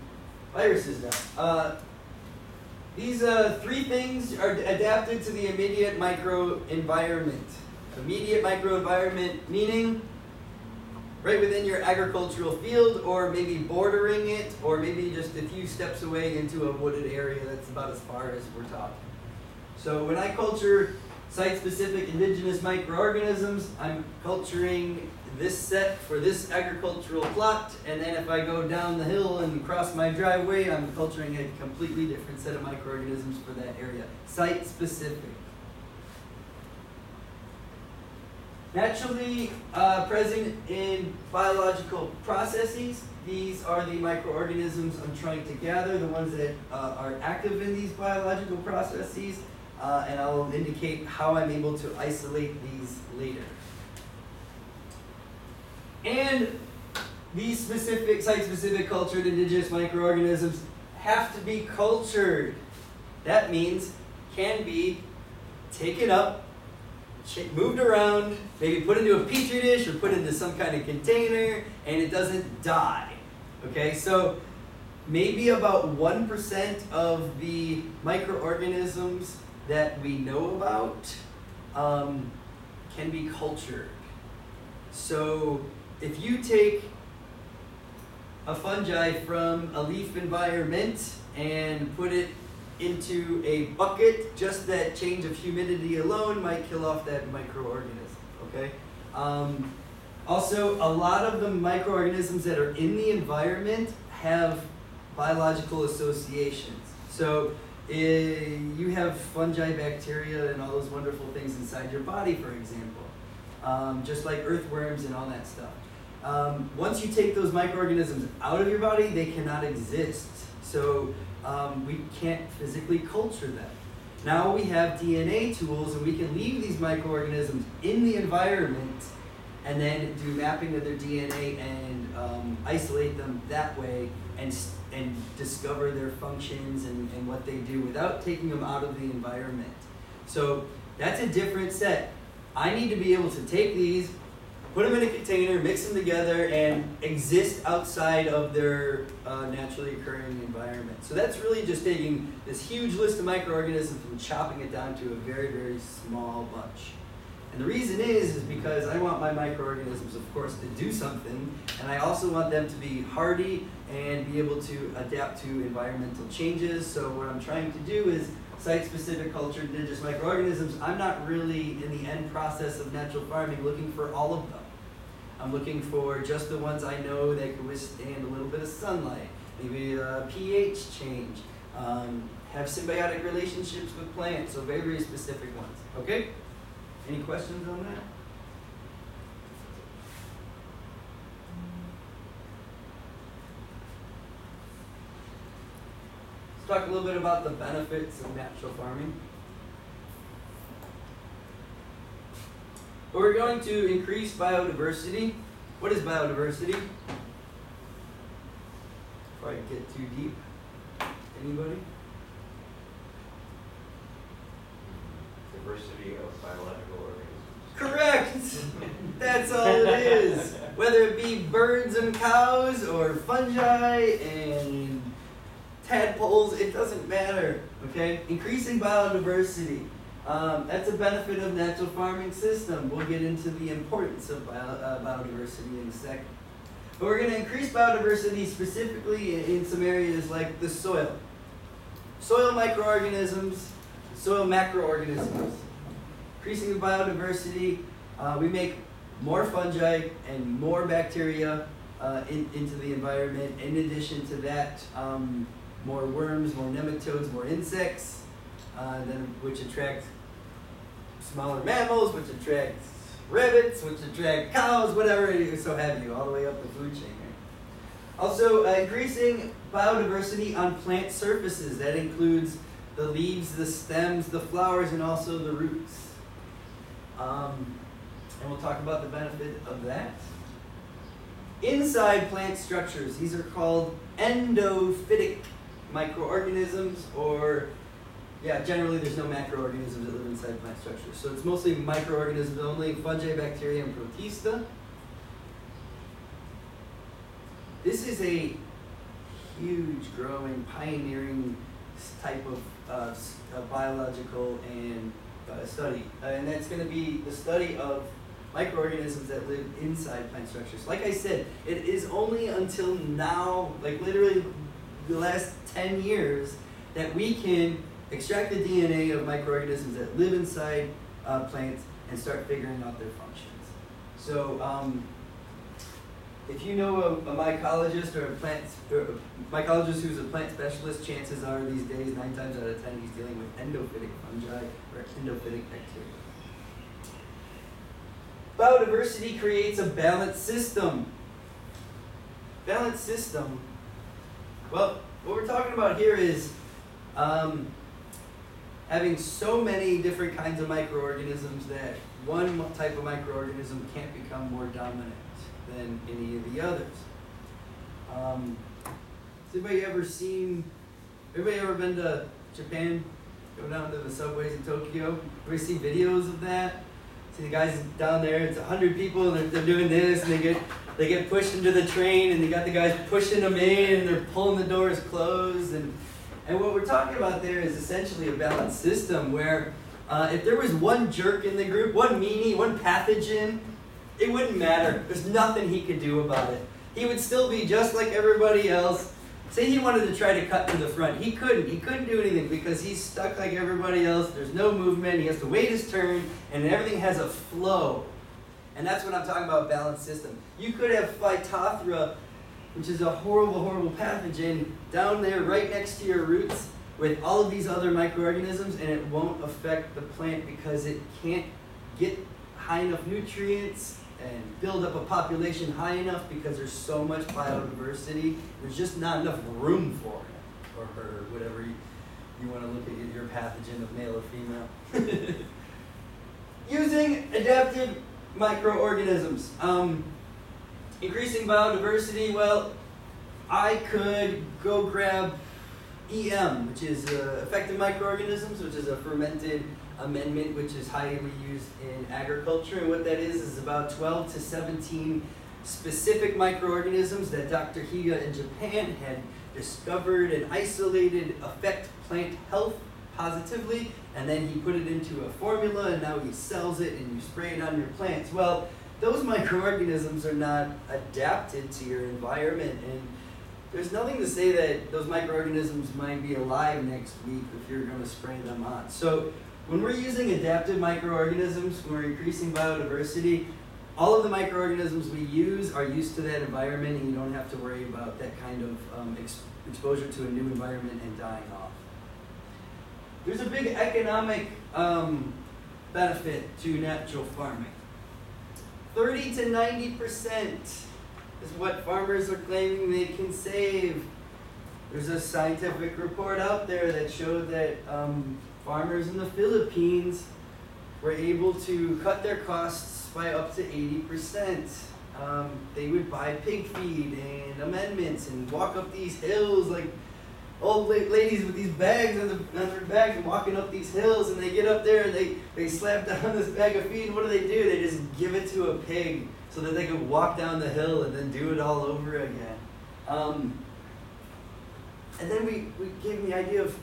viruses now. These three things are adapted to the immediate microenvironment. Immediate microenvironment meaning right within your agricultural field, or maybe bordering it, or maybe just a few steps away into a wooded area. That's about as far as we're talking. So when I culture site-specific indigenous microorganisms, I'm culturing this set for this agricultural plot, and then if I go down the hill and cross my driveway, I'm culturing a completely different set of microorganisms for that area. Site-specific. Naturally present in biological processes. These are the microorganisms I'm trying to gather, the ones that are active in these biological processes. And I'll indicate how I'm able to isolate these later. And these specific, site-specific cultured indigenous microorganisms have to be cultured. That means can be taken up, moved around, maybe put into a petri dish or put into some kind of container, and it doesn't die. Okay, so maybe about 1% of the microorganisms that we know about can be cultured. So if you take a fungi from a leaf environment and put it into a bucket, just that change of humidity alone might kill off that microorganism, okay? Also, a lot of the microorganisms that are in the environment have biological associations. So you have fungi, bacteria, and all those wonderful things inside your body, for example, just like earthworms and all that stuff. Once you take those microorganisms out of your body, they cannot exist. So we can't physically culture them. Now we have DNA tools, and we can leave these microorganisms in the environment and then do mapping of their DNA and isolate them that way and discover their functions and what they do without taking them out of the environment. So that's a different set. I need to be able to take these, put them in a container, mix them together, and exist outside of their naturally occurring environment. So that's really just taking this huge list of microorganisms and chopping it down to a very, very small bunch. And the reason is because I want my microorganisms, of course, to do something, and I also want them to be hardy and be able to adapt to environmental changes. So what I'm trying to do is site-specific cultured indigenous microorganisms. I'm not really in the end process of natural farming looking for all of them. I'm looking for just the ones I know that can withstand a little bit of sunlight, maybe a pH change, have symbiotic relationships with plants, so very, very specific ones. Okay? Any questions on that? Let's talk a little bit about the benefits of natural farming. We're going to increase biodiversity. What is biodiversity? Before I get too deep, anybody? Diversity of biological organisms. Correct! That's all it is. Whether it be birds and cows or fungi and tadpoles, it doesn't matter, okay? Increasing biodiversity. That's a benefit of natural farming system. We'll get into the importance of biodiversity in a second. But we're going to increase biodiversity specifically in some areas like the soil. Soil microorganisms, soil macroorganisms. Increasing the biodiversity, we make more fungi and more bacteria into the environment. In addition to that, more worms, more nematodes, more insects, which attract smaller mammals, which attract rabbits, which attract cows, whatever it is, so have you, all the way up the food chain. Right? Also, increasing biodiversity on plant surfaces. That includes the leaves, the stems, the flowers, and also the roots. And we'll talk about the benefit of that. Inside plant structures, these are called endophytic microorganisms, or generally there's no macroorganisms that live inside plant structures. So it's mostly microorganisms only, fungi, bacteria, and protista. This is a huge, growing, pioneering type of biological and study. And that's going to be the study of microorganisms that live inside plant structures. Like I said, it is only until now, like literally the last 10 years, that we can extract the DNA of microorganisms that live inside plants and start figuring out their functions. So if you know a mycologist or a mycologist who's a plant specialist, chances are these days, 9 times out of 10, he's dealing with endophytic fungi or endophytic bacteria. Biodiversity creates a balanced system. Balanced system. Well, what we're talking about here is having so many different kinds of microorganisms that one type of microorganism can't become more dominant than any of the others. Has anybody ever been to Japan? Go down to the subways in Tokyo? Ever see videos of that? See the guys down there, it's 100 people and they're doing this, and they get pushed into the train, and they got the guys pushing them in, and they're pulling the doors closed. And what we're talking about there is essentially a balanced system where If there was one jerk in the group, one meanie, one pathogen, it wouldn't matter. There's nothing he could do about it. He would still be just like everybody else. Say he wanted to try to cut to the front. He couldn't. He couldn't do anything because he's stuck like everybody else. There's no movement. He has to wait his turn, and everything has a flow. And that's what I'm talking about, balanced system. You could have Phytophthora, which is a horrible, horrible pathogen, down there right next to your roots with all of these other microorganisms, and it won't affect the plant because it can't get high enough nutrients and build up a population high enough because there's so much biodiversity. There's just not enough room for it, or her, or whatever you want to look at your pathogen of male or female. Using adapted microorganisms. Increasing biodiversity, well, I could go grab EM, which is effective microorganisms, which is a fermented amendment, which is highly used in agriculture. And what that is about 12 to 17 specific microorganisms that Dr. Higa in Japan had discovered and isolated affect plant health positively, and then he put it into a formula, and now he sells it, and you spray it on your plants. Well, those microorganisms are not adapted to your environment, and there's nothing to say that those microorganisms might be alive next week if you're going to spray them on. So when we're using adaptive microorganisms, when we're increasing biodiversity, all of the microorganisms we use are used to that environment, and you don't have to worry about that kind of exposure to a new environment and dying off. There's a big economic benefit to natural farming. 30 to 90% is what farmers are claiming they can save. There's a scientific report out there that showed that farmers in the Philippines were able to cut their costs by up to 80%. They would buy pig feed and amendments and walk up these hills like old ladies with these bags on their back and walking up these hills, and they get up there and they slap down this bag of feed, and what do? They just give it to a pig so that they can walk down the hill and then do it all over again. And then we gave them the idea of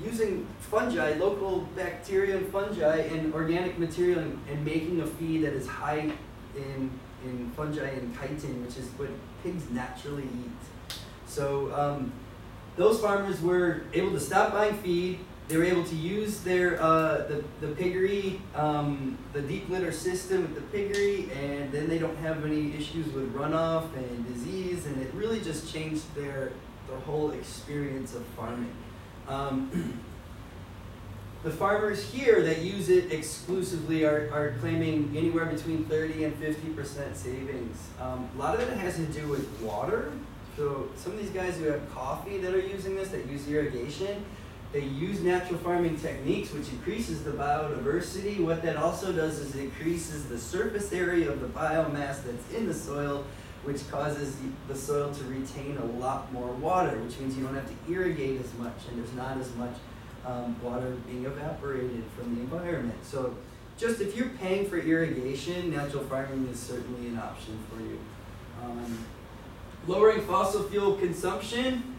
using fungi, local bacteria and fungi and organic material and making a feed that is high in fungi and chitin, which is what pigs naturally eat. So those farmers were able to stop buying feed. They were able to use their the piggery, the deep litter system with the piggery, and then they don't have any issues with runoff and disease, and it really just changed their whole experience of farming. The farmers here that use it exclusively are claiming anywhere between 30 and 50% savings. A lot of it has to do with water. So some of these guys who have coffee that are using this, that use irrigation, they use natural farming techniques, which increases the biodiversity. What that also does is it increases the surface area of the biomass that's in the soil, which causes the soil to retain a lot more water, which means you don't have to irrigate as much, and there's not as much water being evaporated from the environment. So just if you're paying for irrigation, natural farming is certainly an option for you. Lowering fossil fuel consumption,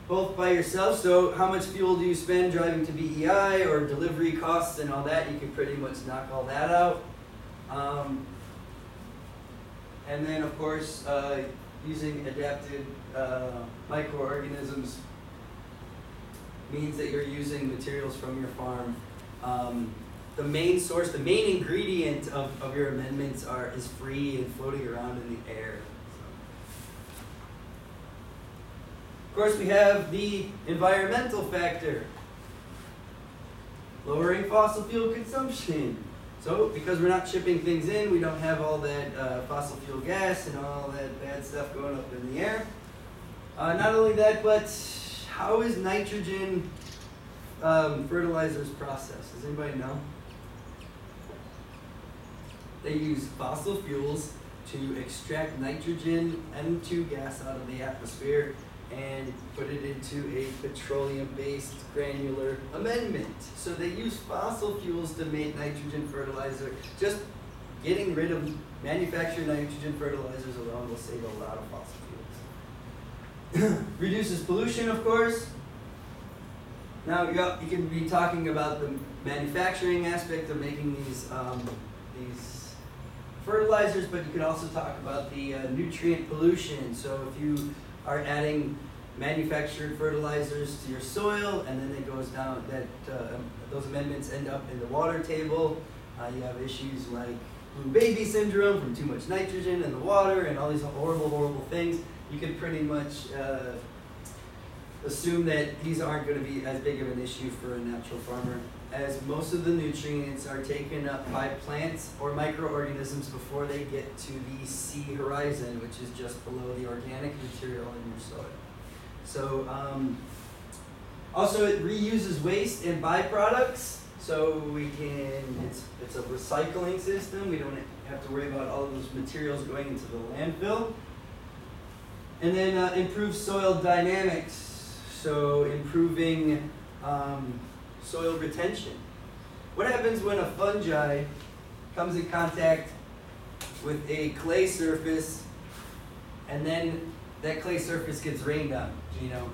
both by yourself, so how much fuel do you spend driving to BEI or delivery costs and all that, you can pretty much knock all that out. And then of course, using adapted microorganisms means that you're using materials from your farm. The main source, the main ingredient of your amendments is free and floating around in the air. Of course, we have the environmental factor, lowering fossil fuel consumption. So, because we're not shipping things in, we don't have all that fossil fuel gas and all that bad stuff going up in the air. Not only that, but how is nitrogen fertilizers processed? Does anybody know? They use fossil fuels to extract nitrogen N2 gas out of the atmosphere and put it into a petroleum-based granular amendment. So they use fossil fuels to make nitrogen fertilizer. Just getting rid of manufactured nitrogen fertilizers alone will save a lot of fossil fuels. Reduces pollution, of course. Now you can be talking about the manufacturing aspect of making these fertilizers, but you can also talk about the nutrient pollution. So if you are adding manufactured fertilizers to your soil, and then it goes down those amendments end up in the water table, you have issues like blue baby syndrome from too much nitrogen in the water and all these horrible things. You can pretty much assume that these aren't going to be as big of an issue for a natural farmer, as most of the nutrients are taken up by plants or microorganisms before they get to the sea horizon, which is just below the organic material in your soil. So also it reuses waste and byproducts, so it's a recycling system. We don't have to worry about all of those materials going into the landfill. And then improves soil dynamics, so improving soil retention. What happens when a fungi comes in contact with a clay surface and then that clay surface gets rained on? Do you know?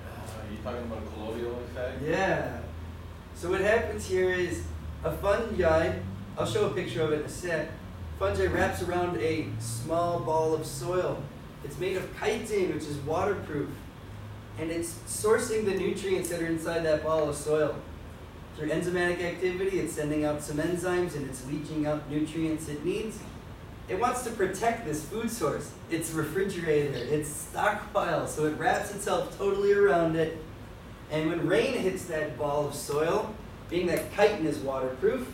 Are you talking about a colloidal effect? Yeah. So what happens here is a fungi, I'll show a picture of it in a sec. Fungi wraps around a small ball of soil. It's made of chitin, which is waterproof. And it's sourcing the nutrients that are inside that ball of soil. Through enzymatic activity, it's sending out some enzymes and it's leaching out nutrients it needs. It wants to protect this food source, its refrigerator, its stockpile, so it wraps itself totally around it. And when rain hits that ball of soil, being that chitin is waterproof,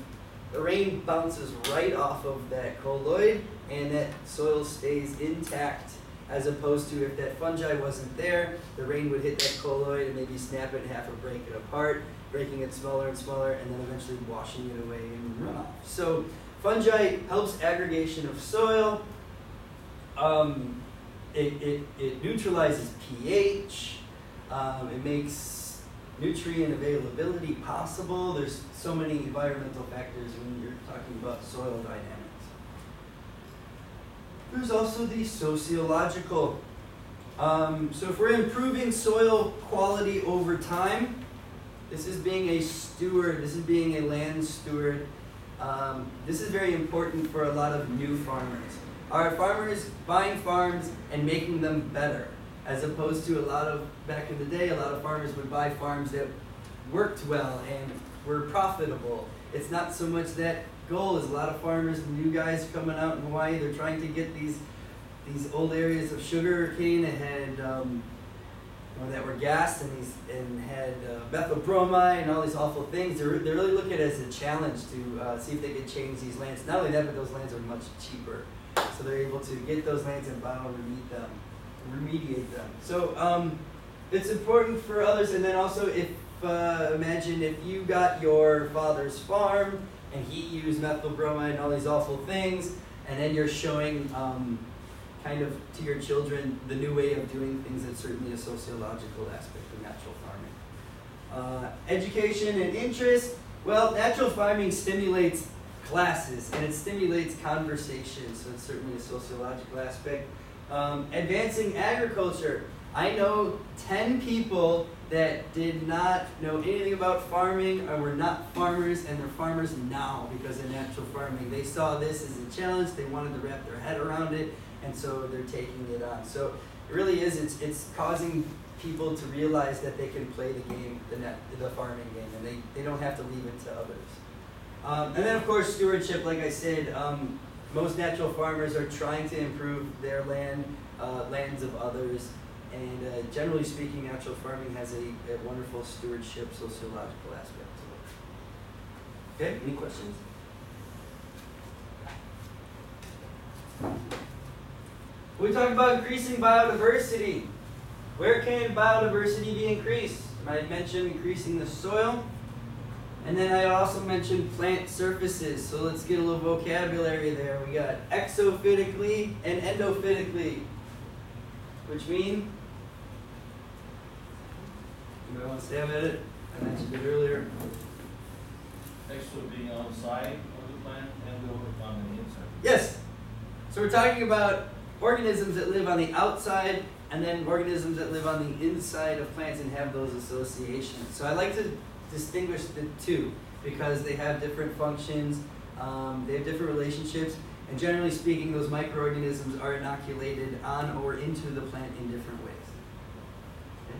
the rain bounces right off of that colloid and that soil stays intact, as opposed to if that fungi wasn't there, the rain would hit that colloid and maybe snap it in half or break it apart, breaking it smaller and smaller, and then eventually washing it away in runoff. So fungi helps aggregation of soil. It neutralizes pH. It makes nutrient availability possible. There's so many environmental factors when you're talking about soil dynamics. There's also the sociological. So if we're improving soil quality over time, this is being a steward, this is being a land steward. This is very important for a lot of new farmers. Are farmers buying farms and making them better? As opposed to back in the day, a lot of farmers would buy farms that worked well and were profitable. It's not so much that goal. As a lot of farmers, new guys coming out in Hawaii, they're trying to get these old areas of sugar cane that had that were gassed and had methylbromide and all these awful things. They're really looking at it as a challenge to see if they could change these lands. Not only that, but those lands are much cheaper, so they're able to get those lands and remediate them. So it's important for others. And then also, if imagine if you got your father's farm and he used methylbromide and all these awful things, and then you're showing kind of to your children the new way of doing things. That's certainly a sociological aspect of natural farming. Education and interest. Well, natural farming stimulates classes and it stimulates conversation, so it's certainly a sociological aspect. Advancing agriculture. I know 10 people that did not know anything about farming or were not farmers, and they're farmers now because of natural farming. They saw this as a challenge, they wanted to wrap their head around it, and so they're taking it on. So it really is, it's causing people to realize that they can play the game, the farming game, and they don't have to leave it to others. And then of course stewardship, like I said, most natural farmers are trying to improve their lands of others. And generally speaking, natural farming has a wonderful stewardship, sociological aspect to it. Okay, any questions? We talked about increasing biodiversity. Where can biodiversity be increased? I mentioned increasing the soil. And then I also mentioned plant surfaces. So let's get a little vocabulary there. We got exophytically and endophytically, which mean, anybody want to stab at it? I mentioned it earlier. Exo being outside of the plant and on the inside. Yes. So we're talking about organisms that live on the outside and then organisms that live on the inside of plants and have those associations. So I like to distinguish the two because they have different functions, they have different relationships, and generally speaking, those microorganisms are inoculated on or into the plant in different ways. Okay?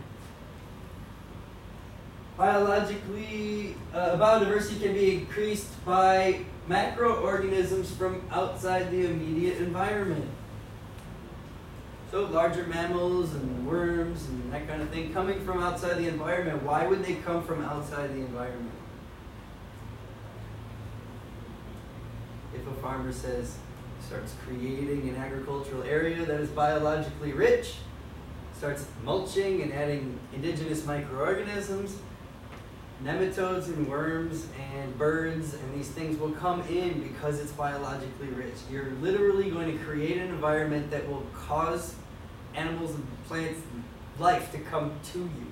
Biologically, biodiversity can be increased by macroorganisms from outside the immediate environment. So larger mammals and worms and that kind of thing coming from outside the environment. Why would they come from outside the environment? If a farmer starts creating an agricultural area that is biologically rich, starts mulching and adding indigenous microorganisms, nematodes and worms and birds and these things will come in because it's biologically rich. You're literally going to create an environment that will cause animals and plants life to come to you.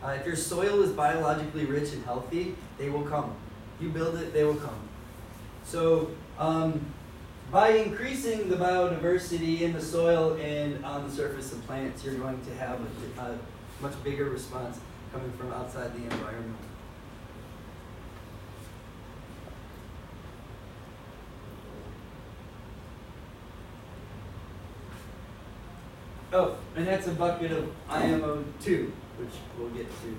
If your soil is biologically rich and healthy, they will come. You build it, they will come. So by increasing the biodiversity in the soil and on the surface of plants, you're going to have a much bigger response coming from outside the environment. Oh, and that's a bucket of IMO2, which we'll get to.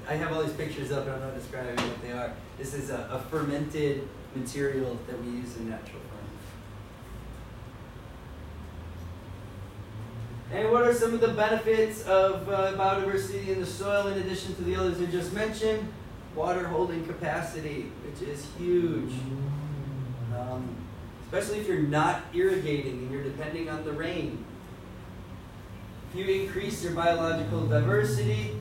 I have all these pictures up, and I'm not describing what they are. This is a fermented material that we use in natural farming. And what are some of the benefits of biodiversity in the soil in addition to the others I just mentioned? Water holding capacity, which is huge. Especially if you're not irrigating and you're depending on the rain. If you increase your biological diversity,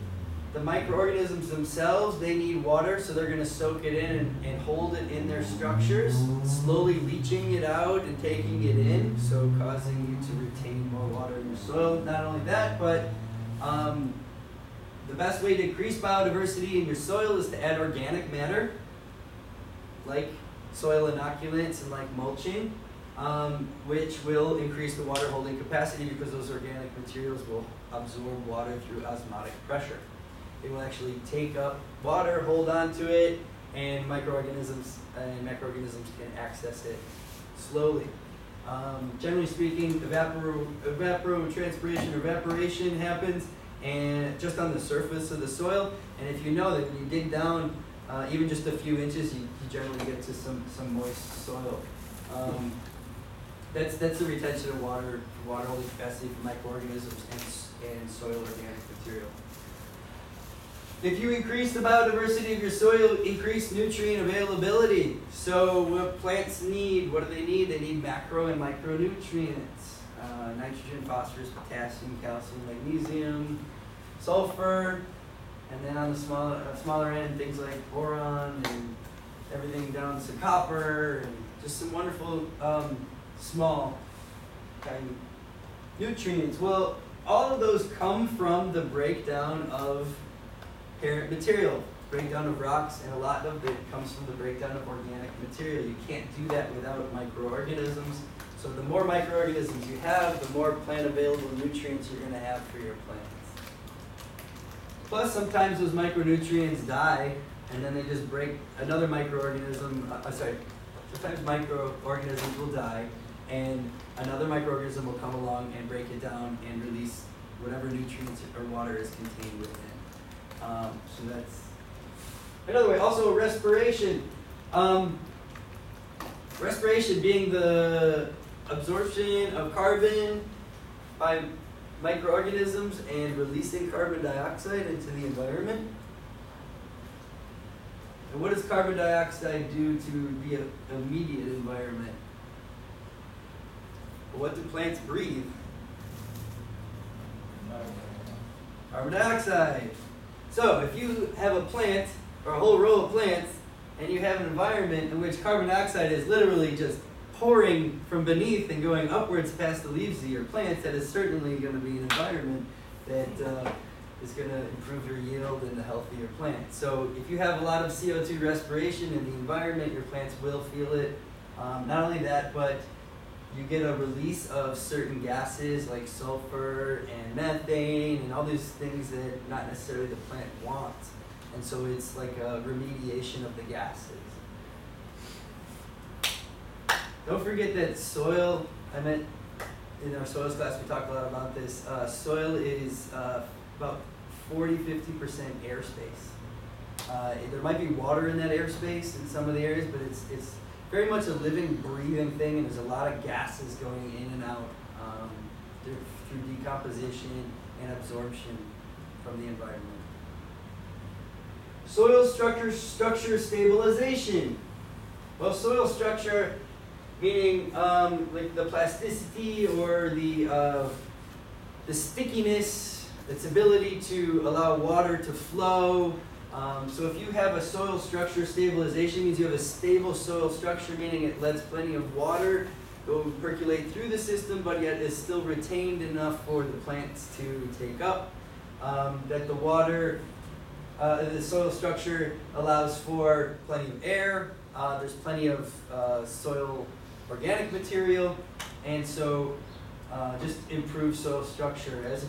the microorganisms themselves, they need water, so they're going to soak it in and hold it in their structures, slowly leaching it out and taking it in, so causing you to retain more water in your soil. Not only that, but the best way to increase biodiversity in your soil is to add organic matter, like soil inoculants and like mulching, which will increase the water holding capacity because those organic materials will absorb water through osmotic pressure. It will actually take up water, hold on to it, and microorganisms and macroorganisms can access it slowly. Generally speaking, evapotranspiration or evaporation happens and just on the surface of the soil. And if you know that when you dig down even just a few inches, you generally get to some moist soil. That's the retention of water holding capacity for microorganisms and soil organic material. If you increase the biodiversity of your soil, increase nutrient availability. So what plants need, what do they need? They need macro and micronutrients. Nitrogen, phosphorus, potassium, calcium, magnesium, sulfur, and then on the smaller end, things like boron and everything down to copper, and just some wonderful small kind of nutrients. Well, all of those come from the breakdown of parent material, breakdown of rocks, and a lot of it comes from the breakdown of organic material. You can't do that without microorganisms. So the more microorganisms you have, the more plant available nutrients you're going to have for your plants. Plus, sometimes those micronutrients die, and then they just break another microorganism. Sometimes microorganisms will die, and another microorganism will come along and break it down and release whatever nutrients or water is contained within. So that's another way. Also, respiration. Respiration being the absorption of carbon by microorganisms and releasing carbon dioxide into the environment. And what does carbon dioxide do to the immediate environment? Well, what do plants breathe? Carbon dioxide. So if you have a plant, or a whole row of plants, and you have an environment in which carbon dioxide is literally just pouring from beneath and going upwards past the leaves of your plants, that is certainly going to be an environment that is going to improve your yield and the health of your plant. So if you have a lot of CO2 respiration in the environment, your plants will feel it. Not only that, but you get a release of certain gases like sulfur and methane and all these things that not necessarily the plant wants. And so it's like a remediation of the gases. Don't forget that soil, in our soils class we talked a lot about this, soil is about 40-50% airspace. There might be water in that airspace in some of the areas, but it's very much a living, breathing thing, and there's a lot of gases going in and out through decomposition and absorption from the environment. Soil structure stabilization. Well, soil structure, meaning like the plasticity or the stickiness, its ability to allow water to flow. So if you have a soil structure stabilization, means you have a stable soil structure, meaning it lets plenty of water go percolate through the system, but yet is still retained enough for the plants to take up. That the water, the soil structure allows for plenty of air. There's plenty of soil organic material, and so just improve soil structure. As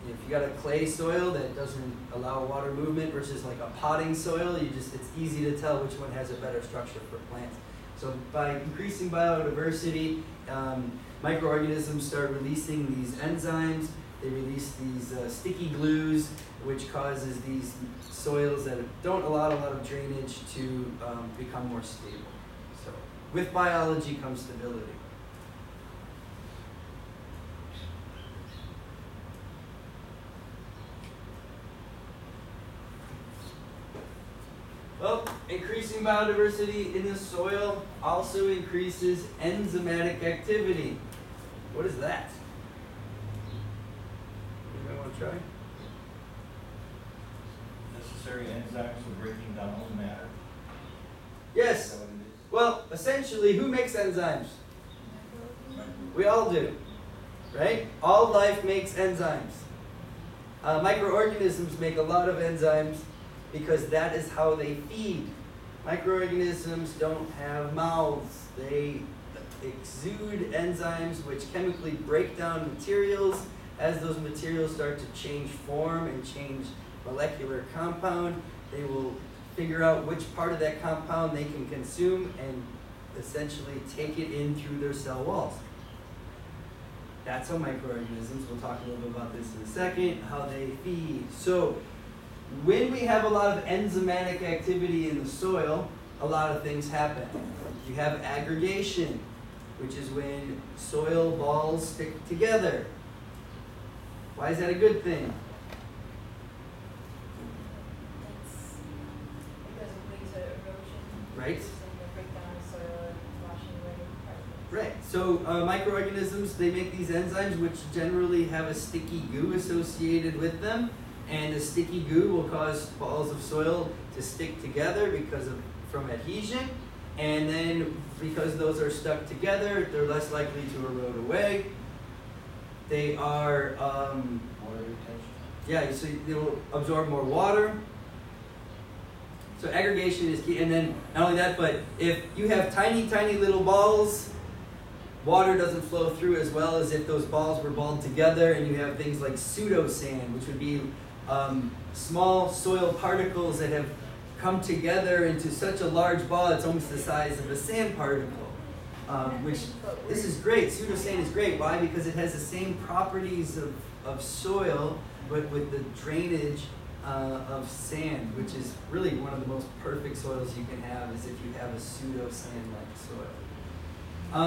if you got a clay soil that doesn't allow water movement versus like a potting soil, it's easy to tell which one has a better structure for plants. So by increasing biodiversity, microorganisms start releasing these enzymes. They release these sticky glues, which causes these soils that don't allow a lot of drainage to become more stable. So with biology comes stability. Well, increasing biodiversity in the soil also increases enzymatic activity. What is that? Anybody want to try? Necessary enzymes for breaking down matter. Is Yes. that what it is? Well, essentially, who makes enzymes? We all do, right? All life makes enzymes. Microorganisms make a lot of enzymes because that is how they feed. Microorganisms don't have mouths. They exude enzymes which chemically break down materials. As those materials start to change form and change molecular compound, they will figure out which part of that compound they can consume and essentially take it in through their cell walls. That's how microorganisms, we'll talk a little bit about this in a second, how they feed. So when we have a lot of enzymatic activity in the soil, a lot of things happen. You have aggregation, which is when soil balls stick together. Why is that a good thing? It's because it leads to erosion. Right. And the breakdown of soil and washing away particles. Right. So microorganisms, they make these enzymes which generally have a sticky goo associated with them. And the sticky goo will cause balls of soil to stick together from adhesion. And then because those are stuck together, they're less likely to erode away. They are, Water retention. yeah, so they will absorb more water. So aggregation is key. And then not only that, but if you have tiny, tiny little balls, water doesn't flow through as well as if those balls were balled together, and you have things like pseudosand, which would be small soil particles that have come together into such a large ball it's almost the size of a sand particle. Which this is great. Pseudosand is great. Why? Because it has the same properties of soil, but with the drainage of sand, which is really one of the most perfect soils you can have is if you have a pseudo-sand-like soil.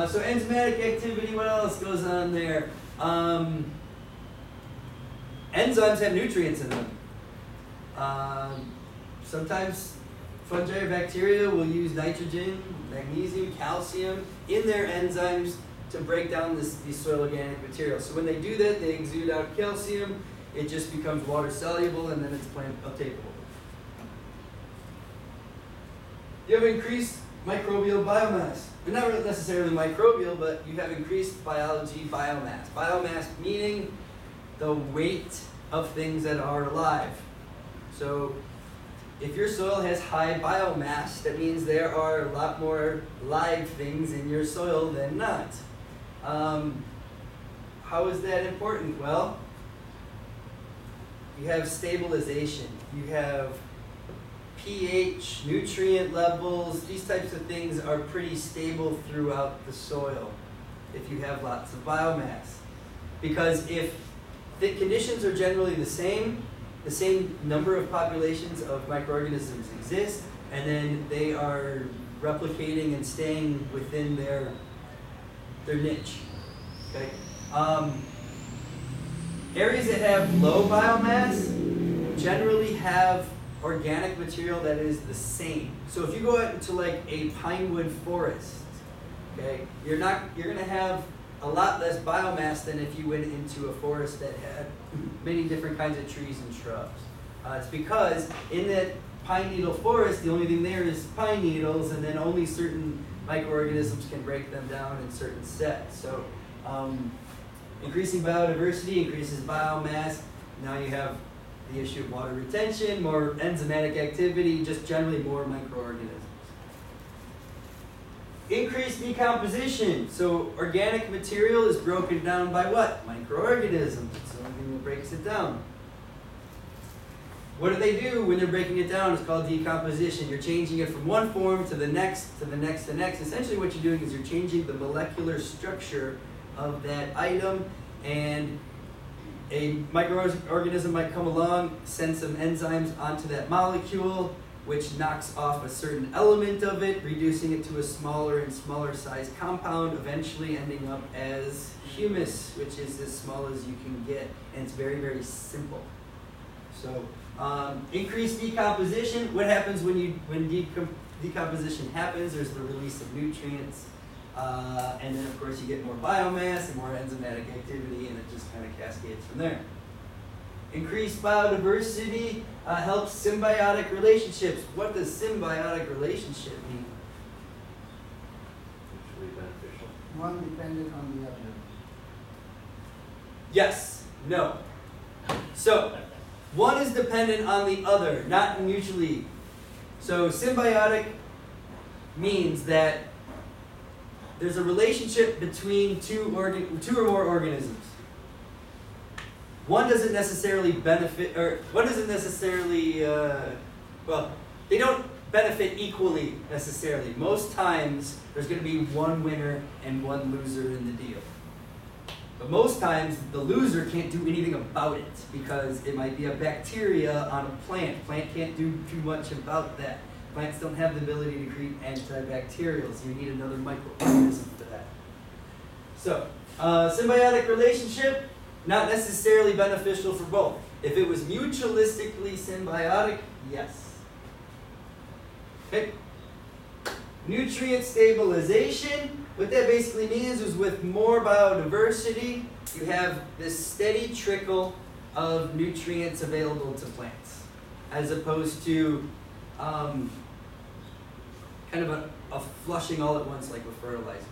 So enzymatic activity, what else goes on there? Enzymes have nutrients in them. Sometimes fungi or bacteria will use nitrogen, magnesium, calcium in their enzymes to break down these soil organic materials. So when they do that, they exude out calcium, it just becomes water soluble, and then it's plant uptakeable. You have increased microbial biomass. And not really necessarily microbial, but you have increased biology biomass. Biomass meaning the weight of things that are alive. So if your soil has high biomass, that means there are a lot more live things in your soil than not. How is that important? Well, you have stabilization, you have pH, nutrient levels, these types of things are pretty stable throughout the soil if you have lots of biomass. Because if the conditions are generally the same number of populations of microorganisms exist, and then they are replicating and staying within their niche. Okay. Areas that have low biomass generally have organic material that is the same. So if you go out into like a pinewood forest, okay, you're gonna have a lot less biomass than if you went into a forest that had many different kinds of trees and shrubs. It's because in that pine needle forest, the only thing there is pine needles, and then only certain microorganisms can break them down in certain sets. So increasing biodiversity increases biomass. Now you have the issue of water retention, more enzymatic activity, just generally more microorganisms. Increased decomposition. So organic material is broken down by what? Microorganisms. It's the only thing that breaks it down. What do they do when they're breaking it down? It's called decomposition. You're changing it from one form to the next, to the next, to the next. Essentially what you're doing is you're changing the molecular structure of that item, and a microorganism might come along, send some enzymes onto that molecule, which knocks off a certain element of it, reducing it to a smaller and smaller size compound, eventually ending up as humus, which is as small as you can get, and it's very, very simple. So increased decomposition. What happens when decomposition happens? There's the release of nutrients, and then of course you get more biomass and more enzymatic activity, and it just kind of cascades from there. Increased biodiversity helps symbiotic relationships. What does symbiotic relationship mean? Mutually beneficial. One dependent on the other. Yes, no. So, one is dependent on the other, not mutually. So symbiotic means that there's a relationship between two or more organisms. One doesn't necessarily benefit, or one doesn't necessarily, well, they don't benefit equally necessarily. Most times, there's going to be one winner and one loser in the deal. But most times, the loser can't do anything about it because it might be a bacteria on a plant. Plant can't do too much about that. Plants don't have the ability to create antibacterials. You need another microorganism for that. So, symbiotic relationship, not necessarily beneficial for both. If it was mutualistically symbiotic, yes. Okay. Nutrient stabilization. What that basically means is with more biodiversity, you have this steady trickle of nutrients available to plants, as opposed to kind of a flushing all at once like with fertilizers.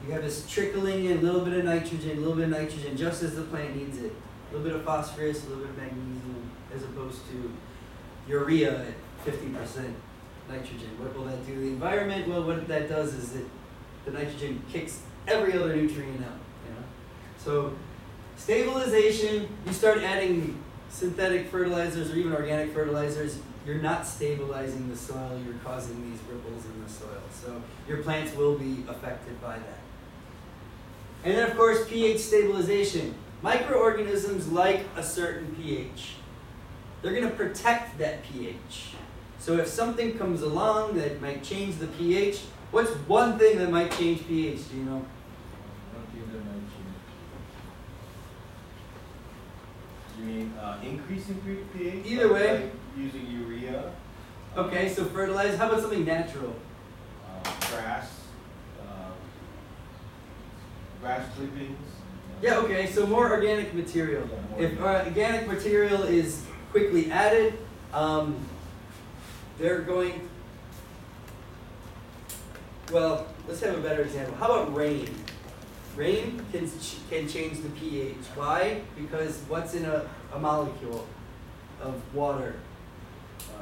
You have this trickling in, a little bit of nitrogen, just as the plant needs it. A little bit of phosphorus, a little bit of magnesium, as opposed to urea at 50% nitrogen. What will that do to the environment? Well, what that does is that the nitrogen kicks every other nutrient out. You know? So stabilization, you start adding synthetic fertilizers or even organic fertilizers, you're not stabilizing the soil, you're causing these ripples in the soil. So your plants will be affected by that. And then of course, pH stabilization. Microorganisms like a certain pH. They're going to protect that pH. So if something comes along that might change the pH, what's one thing that might change pH, do you know? You mean increasing pH? Either way. Like using urea? Okay, so fertilizer. How about something natural? Grass clippings. Yeah, okay, so more organic material. Yeah, more If organic material is quickly added, they're going, well, let's have a better example. How about rain? Rain can change the pH. Why? Because what's in a molecule of water?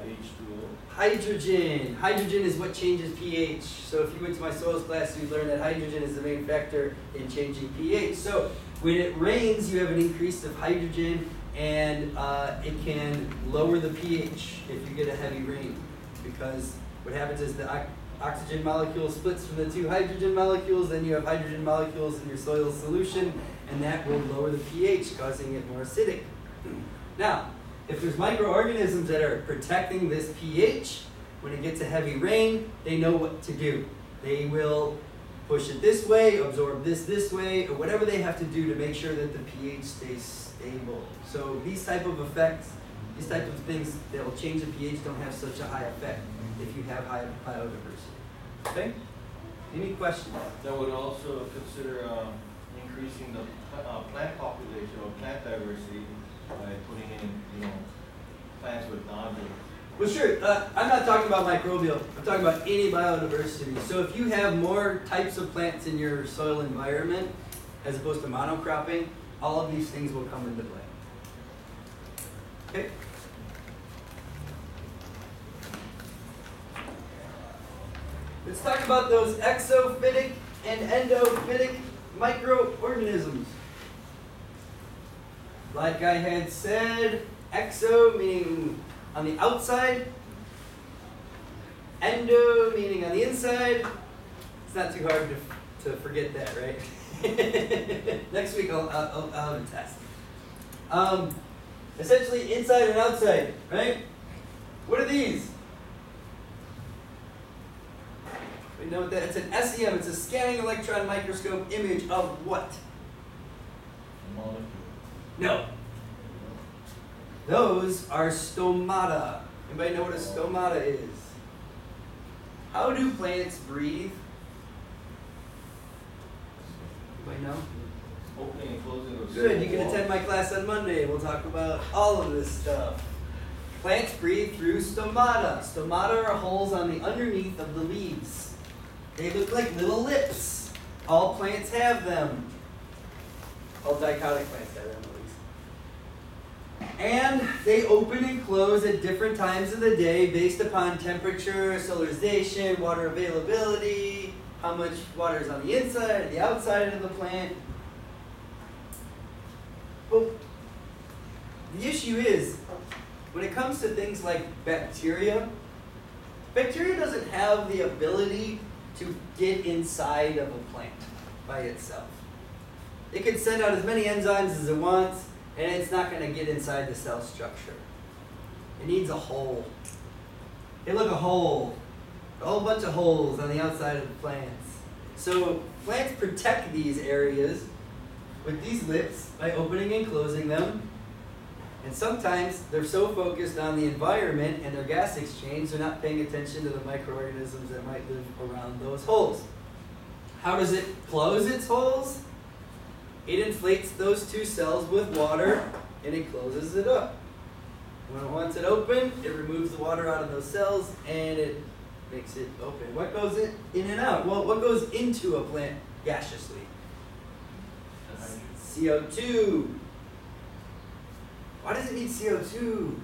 H2O. Hydrogen. Hydrogen is what changes pH. So if you went to my soils class, you'd learn that hydrogen is the main factor in changing pH. So when it rains, you have an increase of hydrogen, and it can lower the pH if you get a heavy rain. Because what happens is the oxygen molecule splits from the two hydrogen molecules, then you have hydrogen molecules in your soil solution, and that will lower the pH, causing it more acidic. Now, if there's microorganisms that are protecting this pH, when it gets a heavy rain, they know what to do. They will push it this way, absorb this way, or whatever they have to do to make sure that the pH stays stable. So these type of effects, these type of things that will change the pH don't have such a high effect if you have high biodiversity. Okay? Any questions? That would also consider increasing the plant population or plant diversity by putting in, plants with nodules. Well, sure. I'm not talking about microbial. I'm talking about any biodiversity. So if you have more types of plants in your soil environment, as opposed to monocropping, all of these things will come into play. Okay? Let's talk about those exophytic and endophytic microorganisms. Like I had said, exo meaning on the outside, endo meaning on the inside. It's not too hard to forget that, right? Next week I'll have a test. Essentially inside and outside, right? What are these? We know what that, it's an SEM, it's a scanning electron microscope image of what? Molecule. No. Those are stomata. Anybody know what a stomata is? How do plants breathe? Anybody know? Opening and closing of Good, you can wall. attend my class on Monday. We'll talk about all of this stuff. Plants breathe through stomata. Stomata are holes on the underneath of the leaves. They look like little lips. All plants have them. All dichotic plants have them at least. And they open and close at different times of the day based upon temperature, solarization, water availability, how much water is on the inside and the outside of the plant. But the issue is, when it comes to things like bacteria, bacteria doesn't have the ability to get inside of a plant by itself. It can send out as many enzymes as it wants, and it's not going to get inside the cell structure. It needs a hole. Hey, look, a hole. A whole bunch of holes on the outside of the plants. So plants protect these areas with these lips by opening and closing them. And sometimes they're so focused on the environment and their gas exchange, they're not paying attention to the microorganisms that might live around those holes. How does it close its holes? It inflates those two cells with water and it closes it up. When it wants it open, it removes the water out of those cells and it makes it open. What goes in and out? Well, what goes into a plant gaseously? CO2. Why does it need CO2?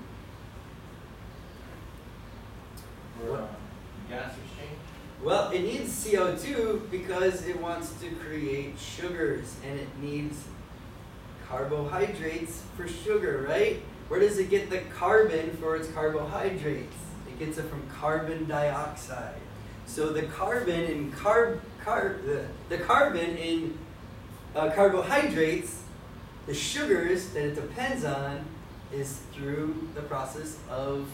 For gas exchange. Well, it needs CO2 because it wants to create sugars and it needs carbohydrates for sugar, right? Where does it get the carbon for its carbohydrates? It gets it from carbon dioxide. So the carbon in carbohydrates, the sugars that it depends on, is through the process of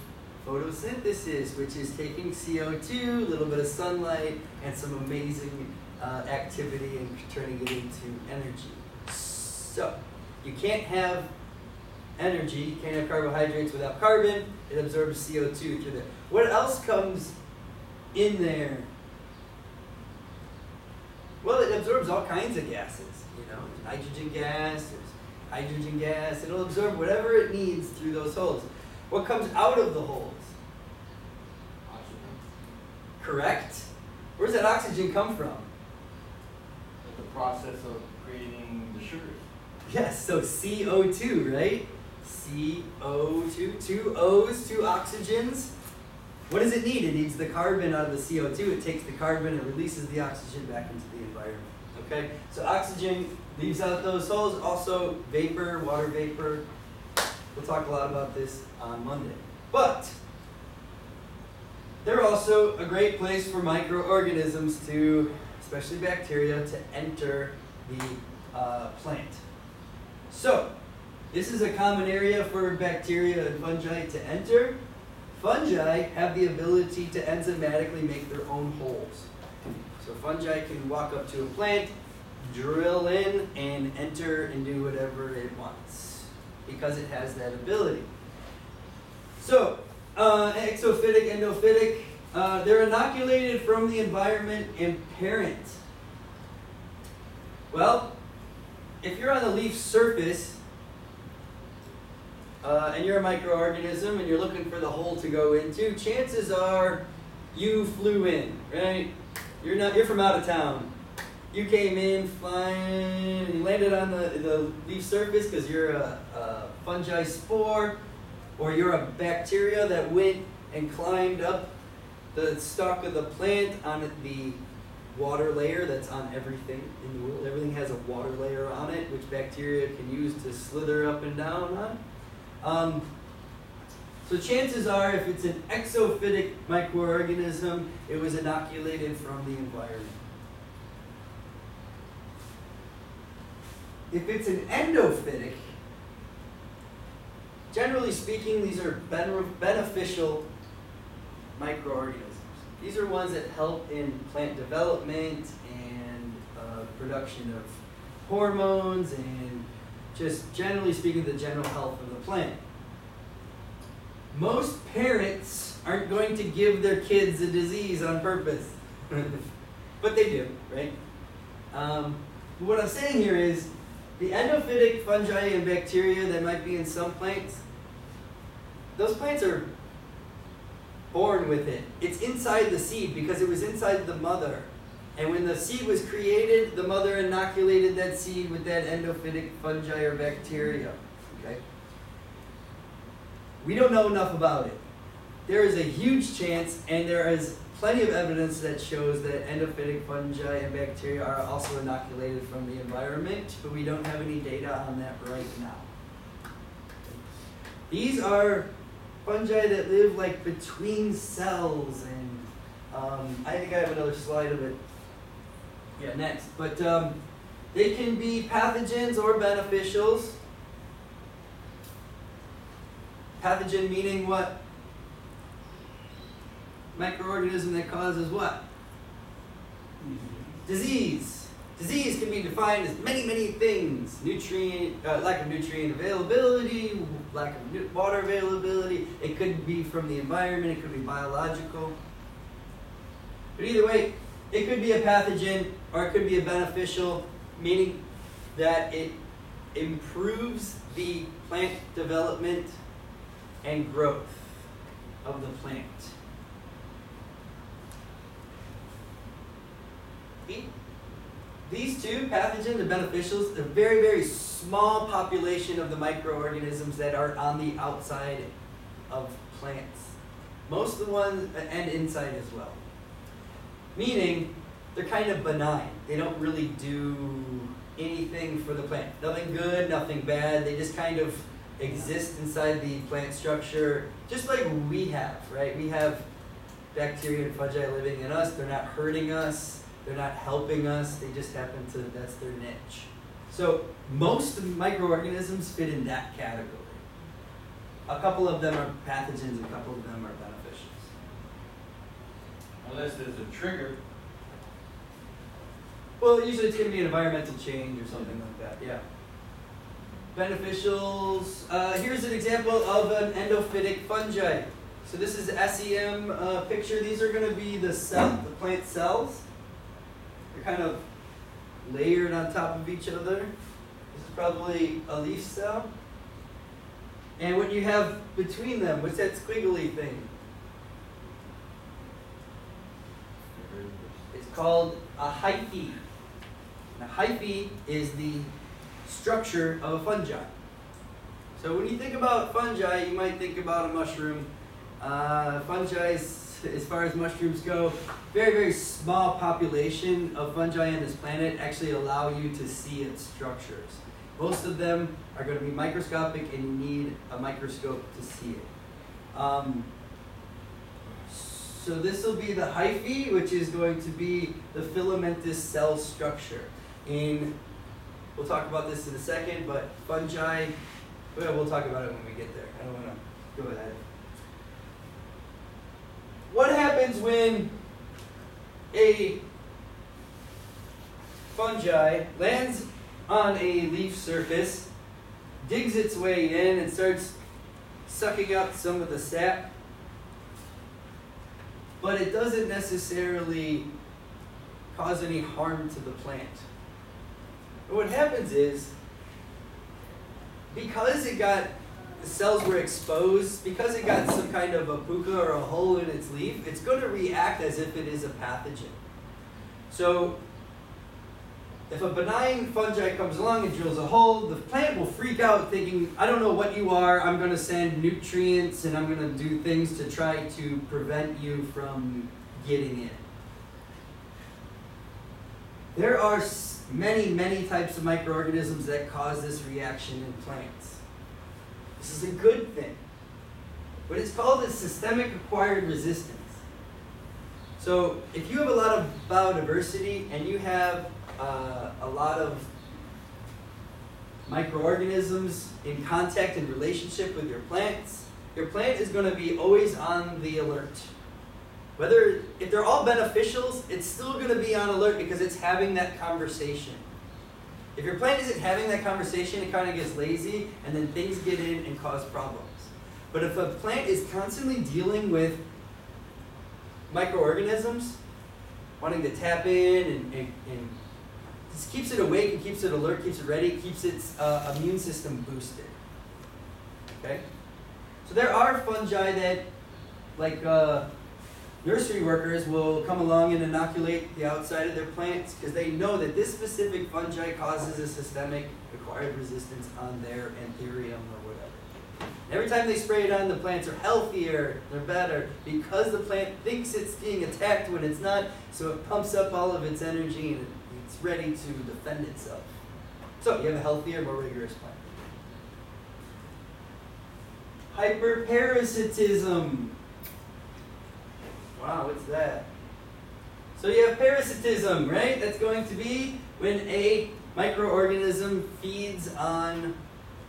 photosynthesis, which is taking CO2, a little bit of sunlight, and some amazing activity and turning it into energy. So, you can't have energy, you can't have carbohydrates without carbon, it absorbs CO2 through there. What else comes in there? Well, it absorbs all kinds of gases, nitrogen gas, there's hydrogen gas, it'll absorb whatever it needs through those holes. What comes out of the holes? Oxygen. Correct. Where does that oxygen come from? The process of creating the sugars. Yes, so CO2, right? CO2, two O's, two oxygens. What does it need? It needs the carbon out of the CO2. It takes the carbon and releases the oxygen back into the environment. Okay? So oxygen leaves out those holes. Also vapor, water vapor. We'll talk a lot about this on Monday. But they're also a great place for microorganisms to, especially bacteria, to enter the plant. So, this is a common area for bacteria and fungi to enter. Fungi have the ability to enzymatically make their own holes. So fungi can walk up to a plant, drill in, and enter and do whatever it wants because it has that ability. So, exophytic, endophytic, they're inoculated from the environment and parent. Well, if you're on the leaf surface and you're a microorganism and you're looking for the hole to go into, chances are you flew in, right? You're from out of town. You came in flying, you landed on the leaf surface because you're a fungi spore, or you're a bacteria that went and climbed up the stalk of the plant on the water layer that's on everything in the world. Everything has a water layer on it, which bacteria can use to slither up and down on. So chances are, if it's an exophytic microorganism, it was inoculated from the environment. If it's an endophytic, generally speaking, these are beneficial microorganisms. These are ones that help in plant development and production of hormones and just generally speaking, the general health of the plant. Most parents aren't going to give their kids a disease on purpose, but they do, right? What I'm saying here is the endophytic fungi and bacteria that might be in some plants, those plants are born with it. It's inside the seed because it was inside the mother. And when the seed was created, the mother inoculated that seed with that endophytic fungi or bacteria. Okay? We don't know enough about it. There is a huge chance, and there is plenty of evidence that shows that endophytic fungi and bacteria are also inoculated from the environment, but we don't have any data on that right now. These are fungi that live like between cells, and I think I have another slide of it. Yeah, next. But they can be pathogens or beneficials. Pathogen meaning what? Microorganism that causes what? Disease. Disease can be defined as many, many things. Lack of nutrient availability, lack of water availability. It could be from the environment, it could be biological. But either way, it could be a pathogen or it could be a beneficial, meaning that it improves the plant development and growth of the plant. These two, pathogens and beneficials, a very, very small population of the microorganisms that are on the outside of plants. Most of the ones, and inside as well. Meaning, they're kind of benign. They don't really do anything for the plant. Nothing good, nothing bad. They just kind of exist inside the plant structure, just like we have, right? We have bacteria and fungi living in us. They're not hurting us. They're not helping us. They just happen to, that's their niche. So most microorganisms fit in that category. A couple of them are pathogens, a couple of them are beneficials. Unless there's a trigger. Well, usually it's going to be an environmental change or something like that, yeah. Beneficials, here's an example of an endophytic fungi. So this is the SEM picture. These are going to be the plant cells. They're kind of layered on top of each other. This is probably a leaf cell. And what you have between them, what's that squiggly thing? It's called a hyphae. Now, hyphae is the structure of a fungi. So when you think about fungi, you might think about a mushroom. Fungi, as far as mushrooms go, very, very small population of fungi on this planet actually allow you to see its structures. Most of them are going to be microscopic, and you need a microscope to see it. So this will be the hyphae, which is going to be the filamentous cell structure. We'll talk about this in a second, but fungi, well, we'll talk about it when we get there. I don't want to go ahead. What happens when a fungi lands on a leaf surface, digs its way in, and starts sucking up some of the sap, but it doesn't necessarily cause any harm to the plant? What happens is, because the cells were exposed, because it got some kind of a puka or a hole in its leaf, it's going to react as if it is a pathogen. So, if a benign fungi comes along and drills a hole, the plant will freak out thinking, I don't know what you are, I'm going to send nutrients and I'm going to do things to try to prevent you from getting in. There are many, many types of microorganisms that cause this reaction in plants. This is a good thing. But it's called a systemic acquired resistance. So if you have a lot of biodiversity and you have a lot of microorganisms in contact and relationship with your plant is going to be always on the alert. If they're all beneficials, it's still going to be on alert because it's having that conversation. If your plant isn't having that conversation, it kind of gets lazy, and then things get in and cause problems. But if a plant is constantly dealing with microorganisms, wanting to tap in and just keeps it awake and keeps it alert, keeps it ready, keeps its immune system boosted. Okay? So there are fungi that, like nursery workers will come along and inoculate the outside of their plants because they know that this specific fungi causes a systemic acquired resistance on their anthurium or whatever. Every time they spray it on, the plants are healthier, they're better, because the plant thinks it's being attacked when it's not, so it pumps up all of its energy and it's ready to defend itself. So you have a healthier, more rigorous plant. Hyperparasitism. Wow, what's that? So you have parasitism, right? That's going to be when a microorganism feeds on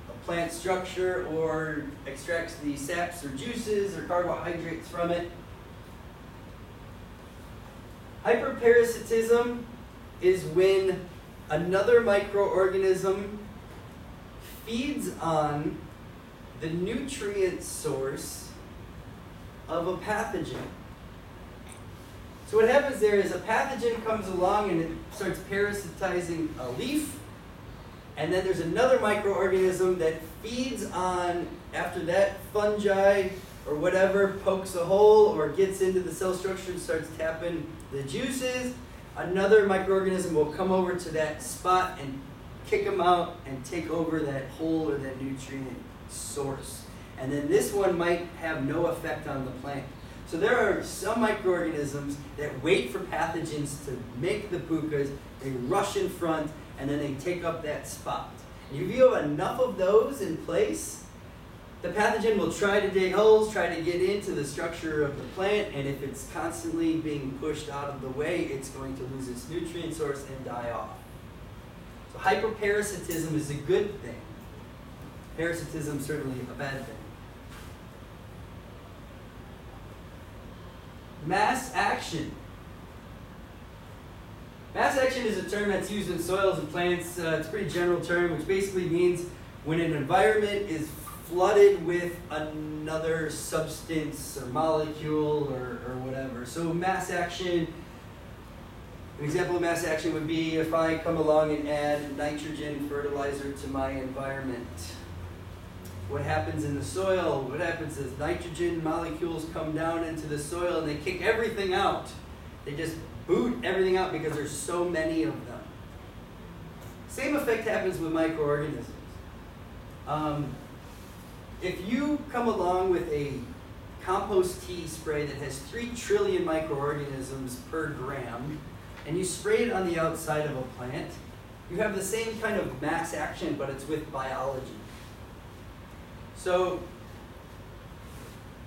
a plant structure or extracts the saps or juices or carbohydrates from it. Hyperparasitism is when another microorganism feeds on the nutrient source of a pathogen. So what happens there is a pathogen comes along and it starts parasitizing a leaf, and then there's another microorganism that feeds on, after that fungi or whatever pokes a hole or gets into the cell structure and starts tapping the juices, another microorganism will come over to that spot and kick them out and take over that hole or that nutrient source. And then this one might have no effect on the plant. So there are some microorganisms that wait for pathogens to make the pukas, they rush in front, and then they take up that spot. And if you have enough of those in place, the pathogen will try to dig holes, try to get into the structure of the plant, and if it's constantly being pushed out of the way, it's going to lose its nutrient source and die off. So hyperparasitism is a good thing. Parasitism is certainly a bad thing. Mass action. Mass action is a term that's used in soils and plants. It's a pretty general term, which basically means when an environment is flooded with another substance or molecule or whatever. So mass action, an example of mass action would be if I come along and add nitrogen fertilizer to my environment. What happens in the soil? What happens is nitrogen molecules come down into the soil and they kick everything out. They just boot everything out because there's so many of them. Same effect happens with microorganisms. if you come along with a compost tea spray that has 3 trillion microorganisms per gram, and you spray it on the outside of a plant, you have the same kind of mass action, but it's with biology. So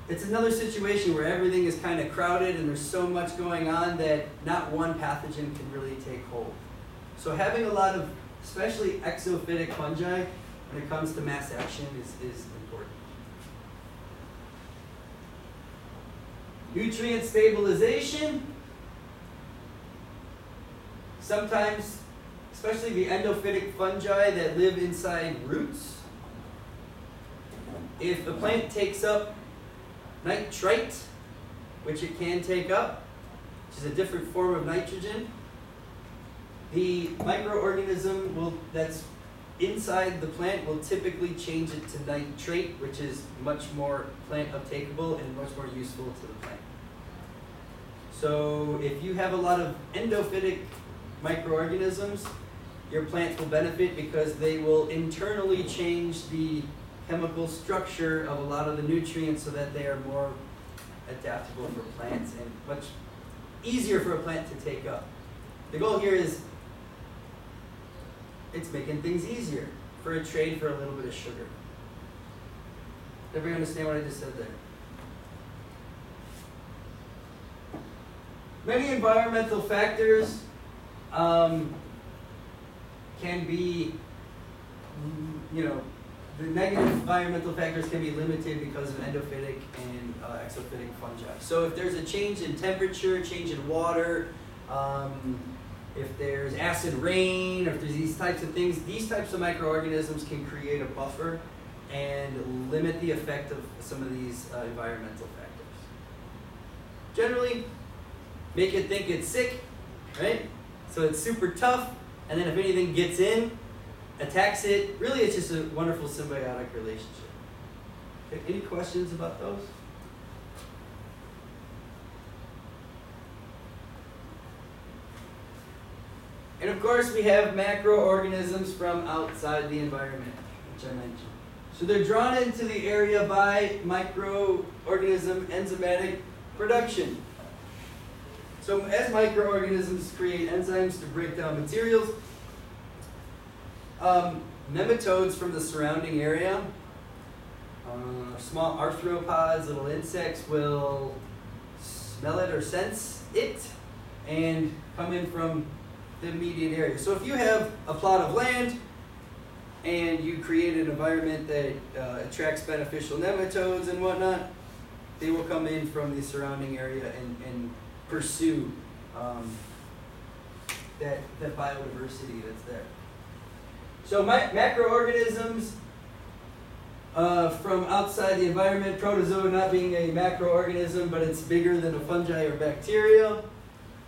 it's another situation where everything is kind of crowded and there's so much going on that not one pathogen can really take hold. So having a lot of, especially exophytic fungi, when it comes to mass action is important. Nutrient stabilization. Sometimes, especially the endophytic fungi that live inside roots, if the plant takes up nitrite, which it can take up, which is a different form of nitrogen, the microorganism that's inside the plant will typically change it to nitrate, which is much more plant uptakeable and much more useful to the plant. So if you have a lot of endophytic microorganisms, your plants will benefit because they will internally change the chemical structure of a lot of the nutrients so that they are more adaptable for plants and much easier for a plant to take up. The goal here is it's making things easier for a trade for a little bit of sugar. Everybody understand what I just said there? Many environmental factors can be, the negative environmental factors can be limited because of endophytic and exophytic fungi. So if there's a change in temperature, change in water, if there's acid rain, or if there's these types of things, these types of microorganisms can create a buffer and limit the effect of some of these environmental factors. Generally, make it think it's sick, right? So it's super tough, and then if anything gets in, attacks it. Really, it's just a wonderful symbiotic relationship. Okay, any questions about those? And of course, we have macroorganisms from outside the environment, which I mentioned. So they're drawn into the area by microorganism enzymatic production. So as microorganisms create enzymes to break down materials, nematodes from the surrounding area, small arthropods, little insects will smell it or sense it and come in from the immediate area. So if you have a plot of land and you create an environment that attracts beneficial nematodes and whatnot, they will come in from the surrounding area and pursue that biodiversity that's there. So macroorganisms from outside the environment, protozoa not being a macroorganism, but it's bigger than a fungi or bacteria,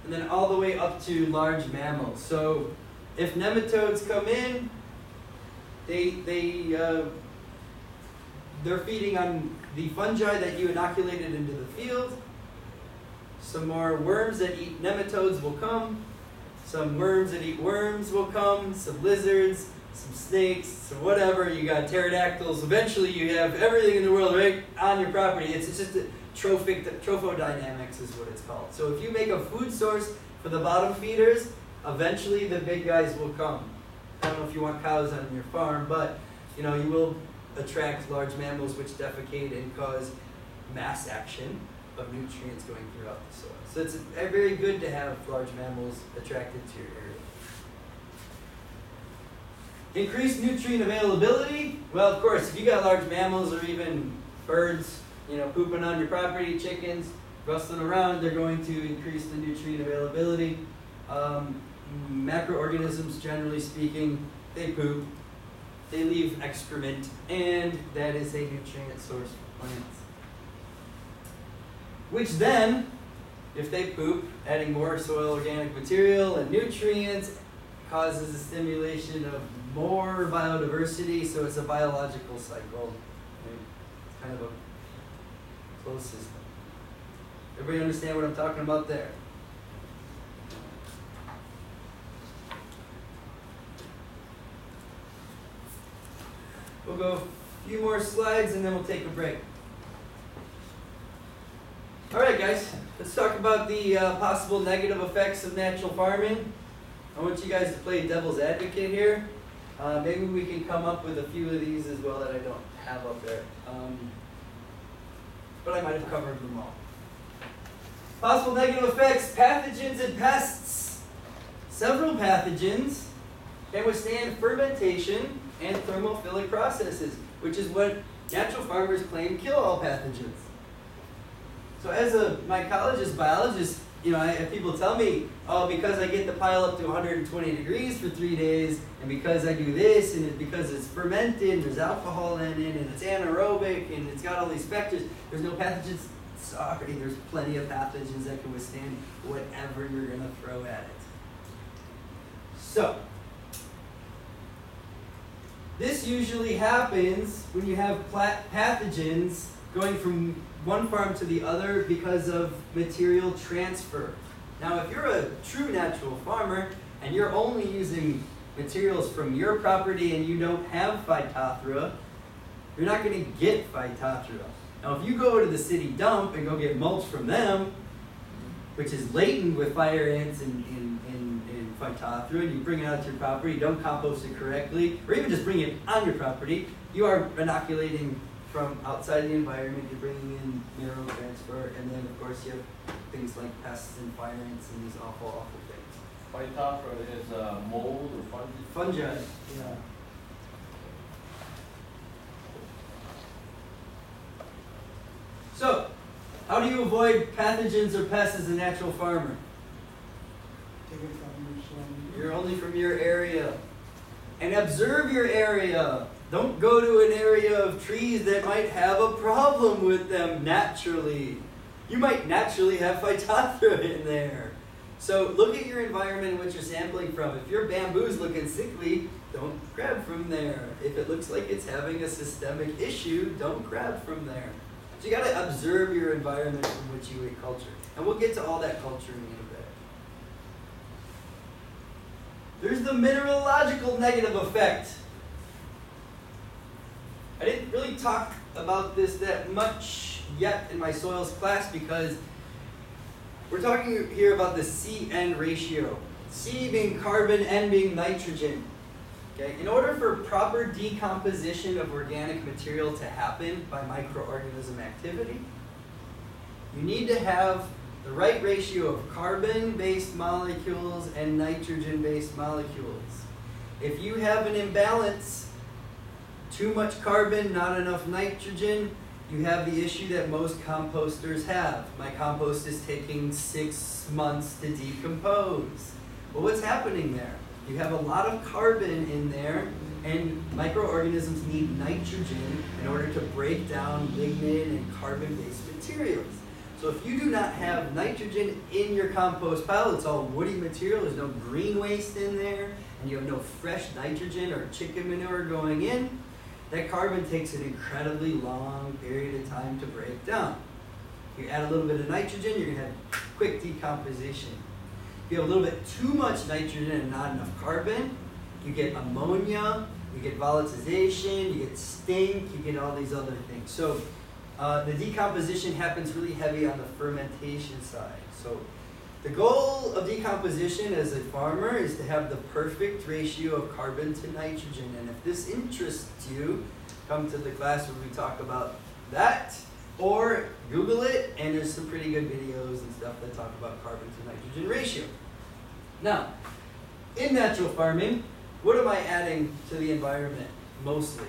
and then all the way up to large mammals. So if nematodes come in, they're feeding on the fungi that you inoculated into the field. Some more worms that eat nematodes will come. Some worms that eat worms will come. Some lizards, some snakes, some whatever. You got pterodactyls. Eventually you have everything in the world right on your property. It's just a trophodynamics is what it's called. So if you make a food source for the bottom feeders, eventually the big guys will come. I don't know if you want cows on your farm, but you will attract large mammals which defecate and cause mass action of nutrients going throughout the soil. So it's very good to have large mammals attracted to your area. Increased nutrient availability. Well, of course, if you got large mammals or even birds, pooping on your property, chickens, rustling around, they're going to increase the nutrient availability. Macroorganisms, generally speaking, they poop, they leave excrement, and that is a nutrient source for plants. Which then, if they poop, adding more soil organic material and nutrients causes a stimulation of more biodiversity, so it's a biological cycle. Right? It's kind of a closed system. Everybody understand what I'm talking about there? We'll go a few more slides and then we'll take a break. All right, guys, let's talk about the possible negative effects of natural farming. I want you guys to play devil's advocate here. Maybe we can come up with a few of these as well that I don't have up there. But I might have covered them all. Possible negative effects, pathogens and pests. Several pathogens can withstand fermentation and thermophilic processes, which is what natural farmers claim kill all pathogens. So as a mycologist, biologist, people tell me, oh, because I get the pile up to 120 degrees for 3 days, and because I do this, and because it's fermented, and there's alcohol in it, and it's anaerobic, and it's got all these factors, there's no pathogens. Sorry, there's plenty of pathogens that can withstand whatever you're going to throw at it. So, this usually happens when you have pathogens going from one farm to the other because of material transfer. Now, if you're a true natural farmer and you're only using materials from your property and you don't have Phytophthora, you're not going to get Phytophthora. Now, if you go to the city dump and go get mulch from them, which is laden with fire ants and Phytophthora, and you bring it out to your property, don't compost it correctly, or even just bring it on your property, you are inoculating from outside the environment. You're bringing in mineral transfer, and then of course you have things like pests and fire ants and these awful, awful things. Phytophthora is mold or fungi? Fungi, yeah. So, how do you avoid pathogens or pests as a natural farmer? Take it from your soil. You're only from your area. And observe your area. Don't go to an area of trees that might have a problem with them naturally. You might naturally have Phytophthora in there. So look at your environment and what you're sampling from. If your bamboo's looking sickly, don't grab from there. If it looks like it's having a systemic issue, don't grab from there. So you got to observe your environment from which you culture. And we'll get to all that culturing in a bit. There's the mineralogical negative effect. I didn't really talk about this that much yet in my soils class because we're talking here about the CN ratio. C being carbon, N being nitrogen. Okay? In order for proper decomposition of organic material to happen by microorganism activity, you need to have the right ratio of carbon-based molecules and nitrogen-based molecules. If you have an imbalance, too much carbon, not enough nitrogen, you have the issue that most composters have. My compost is taking 6 months to decompose. Well, what's happening there? You have a lot of carbon in there, and microorganisms need nitrogen in order to break down lignin and carbon-based materials. So if you do not have nitrogen in your compost pile, it's all woody material, there's no green waste in there, and you have no fresh nitrogen or chicken manure going in, that carbon takes an incredibly long period of time to break down. You add a little bit of nitrogen, you're going to have quick decomposition. If you have a little bit too much nitrogen and not enough carbon, you get ammonia, you get volatilization, you get stink, you get all these other things. So the decomposition happens really heavy on the fermentation side. So the goal of decomposition as a farmer is to have the perfect ratio of carbon to nitrogen. And if this interests you, come to the class where we talk about that, or Google it, and there's some pretty good videos and stuff that talk about carbon to nitrogen ratio. Now, in natural farming, what am I adding to the environment mostly?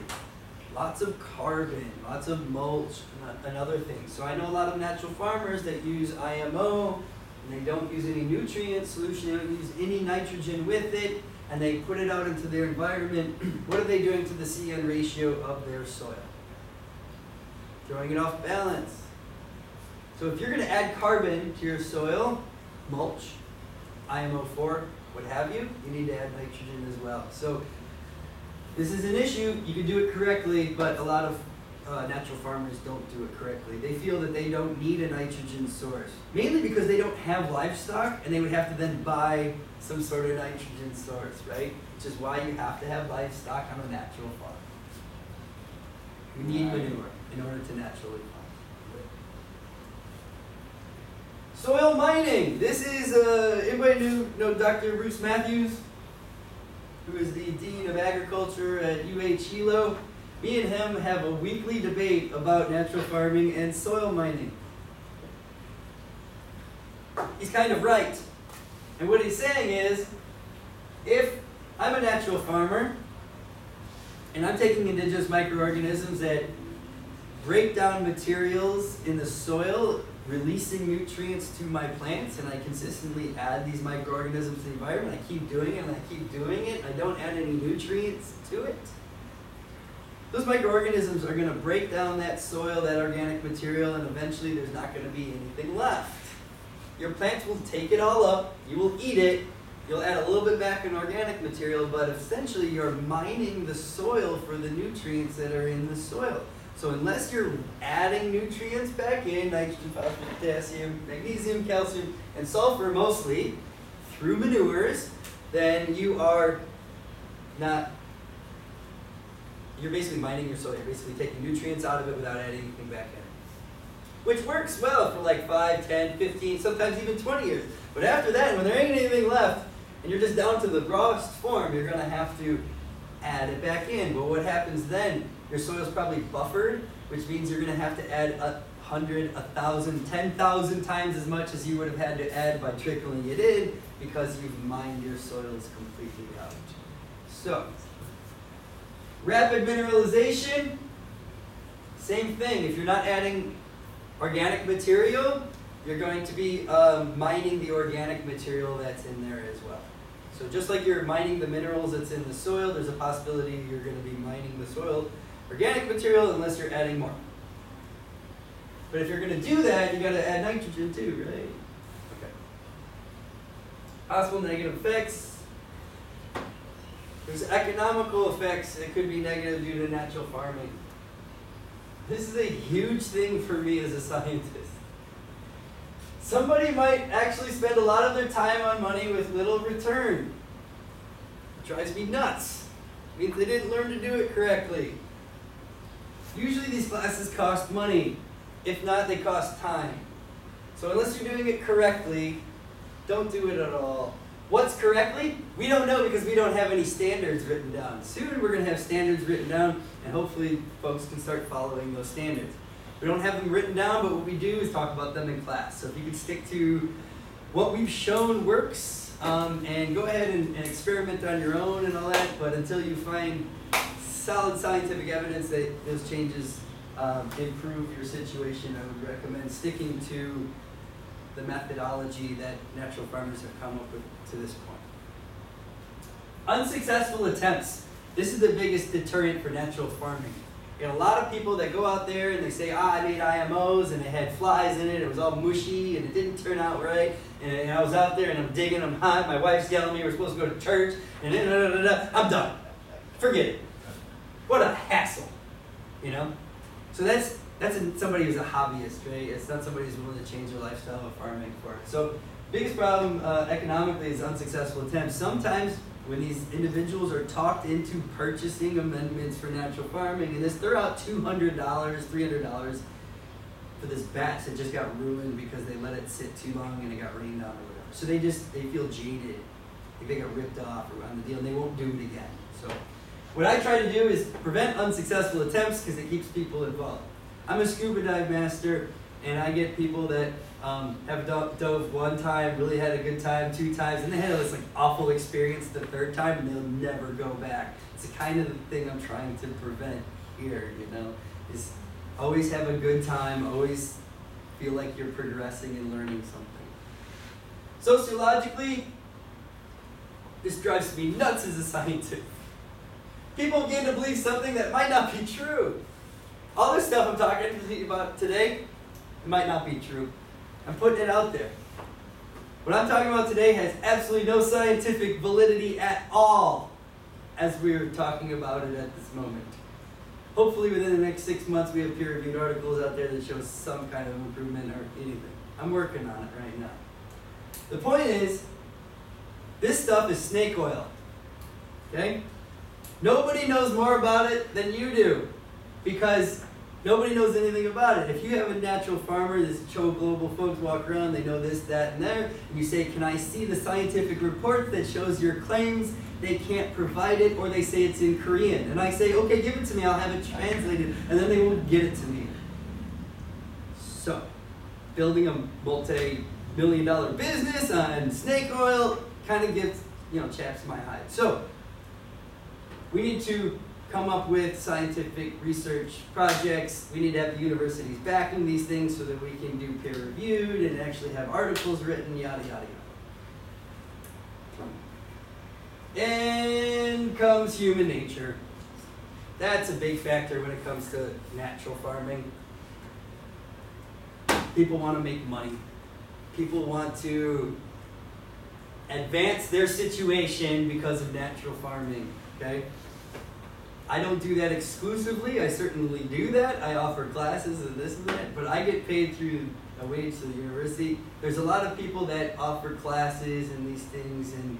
Lots of carbon, lots of mulch, and other things. So I know a lot of natural farmers that use IMO, and they don't use any nutrient solution, they don't use any nitrogen with it, and they put it out into their environment. What are they doing to the CN ratio of their soil? Throwing it off balance. So if you're going to add carbon to your soil, mulch, IMO4, what have you, you need to add nitrogen as well. So this is an issue. You can do it correctly, but a lot of natural farmers don't do it correctly. They feel that they don't need a nitrogen source, mainly because they don't have livestock, and they would have to then buy some sort of nitrogen source, right? Which is why you have to have livestock on a natural farm. You need Right. manure in order to naturally farm. Soil mining. This is, anybody know Dr. Bruce Matthews, who is the Dean of Agriculture at UH Hilo? Me and him have a weekly debate about natural farming and soil mining. He's kind of right. And what he's saying is, if I'm a natural farmer, and I'm taking indigenous microorganisms that break down materials in the soil, releasing nutrients to my plants, and I consistently add these microorganisms to the environment, I keep doing it, and I keep doing it, I don't add any nutrients to it, those microorganisms are going to break down that soil, that organic material, and eventually there's not going to be anything left. Your plants will take it all up, you will eat it, you'll add a little bit back in organic material, but essentially you're mining the soil for the nutrients that are in the soil. So unless you're adding nutrients back in, nitrogen, phosphorus, potassium, magnesium, calcium, and sulfur mostly, through manures, then you are not, you're basically mining your soil. You're basically taking nutrients out of it without adding anything back in. Which works well for like 5, 10, 15, sometimes even 20 years. But after that, when there ain't anything left, and you're just down to the rawest form, you're going to have to add it back in. But what happens then? Your soil's probably buffered, which means you're going to have to add 100, 1,000, 10,000 times as much as you would have had to add by trickling it in, because you've mined your soils completely out. So, rapid mineralization, same thing. If you're not adding organic material, you're going to be mining the organic material that's in there as well. So just like you're mining the minerals that's in the soil, there's a possibility you're going to be mining the soil organic material unless you're adding more. But if you're going to do that, you got to add nitrogen too, right? Okay. Possible negative effects. There's economical effects. It could be negative due to natural farming. This is a huge thing for me as a scientist. Somebody might actually spend a lot of their time on money with little return. It drives me nuts. It means they didn't learn to do it correctly. Usually these classes cost money. If not, they cost time. So unless you're doing it correctly, don't do it at all. What's correctly? We don't know because we don't have any standards written down. Soon we're going to have standards written down, and hopefully folks can start following those standards. We don't have them written down, but what we do is talk about them in class. So if you could stick to what we've shown works, and go ahead and experiment on your own and all that, but until you find solid scientific evidence that those changes improve your situation, I would recommend sticking to the methodology that natural farmers have come up with to this point. Unsuccessful attempts. This is the biggest deterrent for natural farming. You got a lot of people that go out there and they say, I made IMOs and it had flies in it, it was all mushy and it didn't turn out right, and I was out there and I'm digging, I'm hot, my wife's yelling at me, we're supposed to go to church, and I'm done. Forget it. What a hassle, you know? So that's somebody who's a hobbyist, right? It's not somebody who's willing to change their lifestyle of farming for it. So biggest problem economically is unsuccessful attempts. Sometimes when these individuals are talked into purchasing amendments for natural farming, and they're out $200, $300 for this batch that just got ruined because they let it sit too long and it got rained on or whatever. So they feel jaded, like they got ripped off around the deal, and they won't do it again. So what I try to do is prevent unsuccessful attempts because it keeps people involved. I'm a scuba dive master, and I get people that have dove one time, really had a good time, 2 times, and they had this like awful experience the 3rd time, and they'll never go back. It's the kind of thing I'm trying to prevent here, you know, is always have a good time, always feel like you're progressing and learning something. Sociologically, this drives me nuts as a scientist. People begin to believe something that might not be true. All this stuff I'm talking about today, it might not be true. I'm putting it out there. What I'm talking about today has absolutely no scientific validity at all, as we're talking about it at this moment. Hopefully within the next 6 months we have peer-reviewed articles out there that show some kind of improvement or anything. I'm working on it right now. The point is, this stuff is snake oil. Okay? Nobody knows more about it than you do. because nobody knows anything about it. If you have a natural farmer, this Cho Global folks walk around, they know this, that, and there, and you say, can I see the scientific report that shows your claims? They can't provide it, or they say it's in Korean. And I say, okay, give it to me, I'll have it translated, and then they won't get it to me. So, building a multi-million-dollar business on snake oil kind of gets, chaps my hide. So, we need to come up with scientific research projects. We need to have the universities backing these things so that we can do peer-reviewed and actually have articles written, yada, yada, yada. And comes human nature. That's a big factor when it comes to natural farming. People want to make money. People want to advance their situation because of natural farming, okay? I don't do that exclusively. I certainly do that. I offer classes and this and that, but I get paid through a wage to the university. There's a lot of people that offer classes and these things, and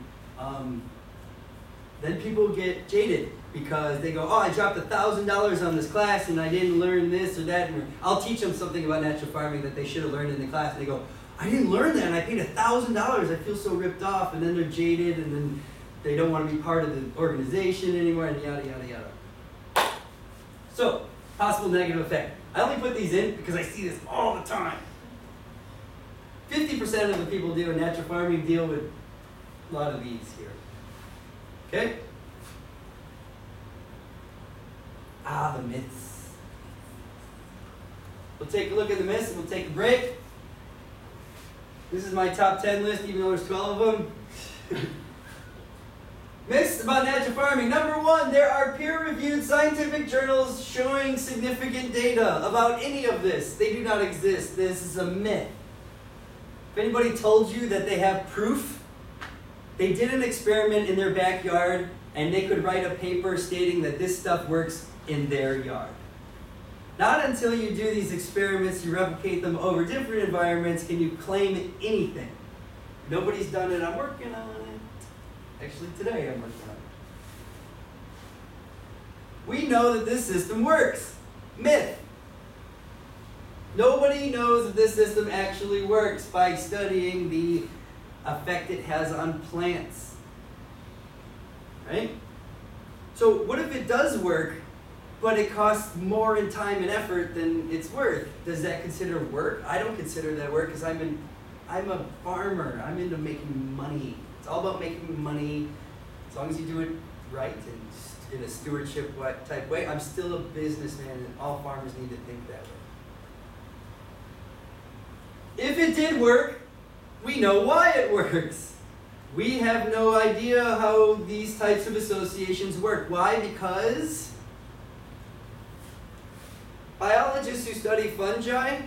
then people get jaded because they go, oh, I dropped $1,000 on this class and I didn't learn this or that. And I'll teach them something about natural farming that they should have learned in the class, and they go, I didn't learn that and I paid $1,000. I feel so ripped off, and then they're jaded, and then they don't want to be part of the organization anymore, and yada, yada, yada. So, possible negative effect. I only put these in because I see this all the time. 50% of the people doing natural farming deal with a lot of these here. Okay? The myths. We'll take a look at the myths and we'll take a break. This is my top 10 list, even though there's 12 of them. Myths about natural farming. Number 1, there are peer-reviewed scientific journals showing significant data about any of this. They do not exist. This is a myth. If anybody told you that they have proof, they did an experiment in their backyard and they could write a paper stating that this stuff works in their yard. Not until you do these experiments, you replicate them over different environments, can you claim anything. Nobody's done it. I'm working on it. Actually, today I'm working on it. We know that this system works. Myth. Nobody knows that this system actually works by studying the effect it has on plants. Right? So what if it does work, but it costs more in time and effort than it's worth? Does that consider work? I don't consider that work because I'm a farmer. I'm into making money. It's all about making money. As long as you do it right and in a stewardship type way. I'm still a businessman, and all farmers need to think that way. If it did work, we know why it works. We have no idea how these types of associations work. Why? Because biologists who study fungi,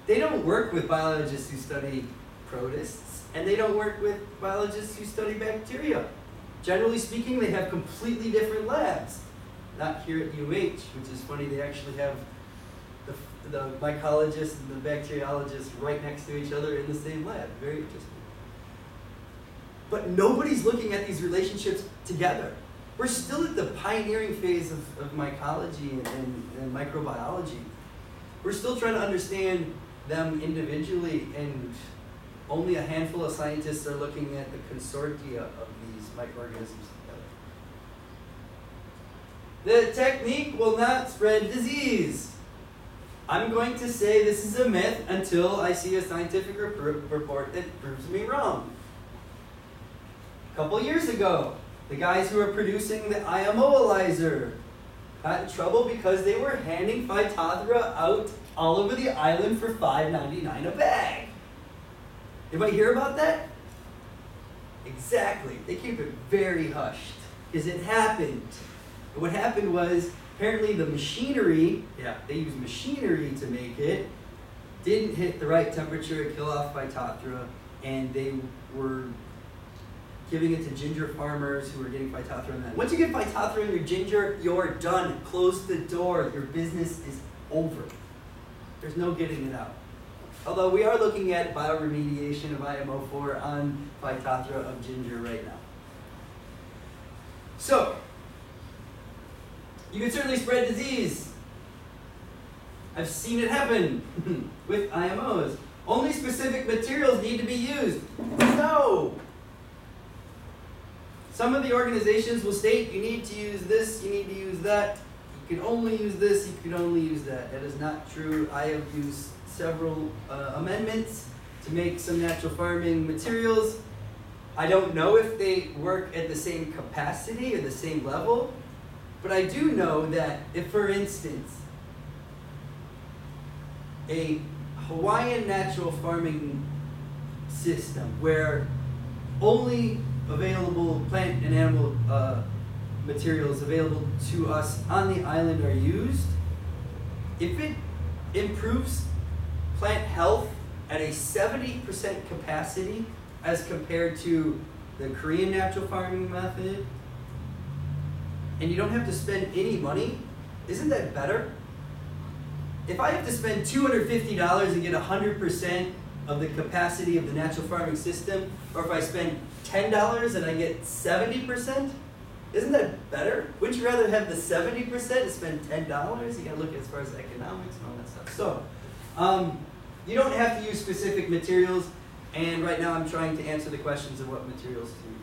they don't work with biologists who study protists, and they don't work with biologists who study bacteria. Generally speaking, they have completely different labs. Not here at UH, which is funny, they actually have the mycologist and the bacteriologist right next to each other in the same lab. Very interesting. But nobody's looking at these relationships together. We're still at the pioneering phase of mycology and microbiology. We're still trying to understand them individually, and only a handful of scientists are looking at the consortia of these microorganisms together. The technique will not spread disease. I'm going to say this is a myth until I see a scientific report that proves me wrong. A couple years ago, the guys who were producing the Iamolyzer got in trouble because they were handing Phytophthora out all over the island for $5.99 a bag. Anybody hear about that? Exactly. They keep it very hushed because it happened. And what happened was, apparently the machinery, they used machinery to make it, didn't hit the right temperature to kill off Phytophthora, and they were giving it to ginger farmers who were getting Phytophthora in that. Once you get Phytophthora in your ginger, you're done. Close the door. Your business is over. There's no getting it out. Although we are looking at bioremediation of IMO4 on Phytophthora of ginger right now. So, You can certainly spread disease. I've seen it happen with IMOs. Only specific materials need to be used. No! Some of the organizations will state you need to use this, you need to use that. You can only use this, you can only use that. That is not true. I have used several amendments to make some natural farming materials. I don't know if they work at the same capacity or the same level, but I do know that if, for instance, a Hawaiian natural farming system where only available plant and animal materials available to us on the island are used, if it improves plant health at a 70% capacity as compared to the Korean natural farming method, and you don't have to spend any money, isn't that better? If I have to spend $250 and get 100% of the capacity of the natural farming system, or if I spend $10 and I get 70%, isn't that better? Wouldn't you rather have the 70% and spend $10? You gotta look as far as economics and all that stuff. So, you don't have to use specific materials, and right now I'm trying to answer the questions of what materials to use.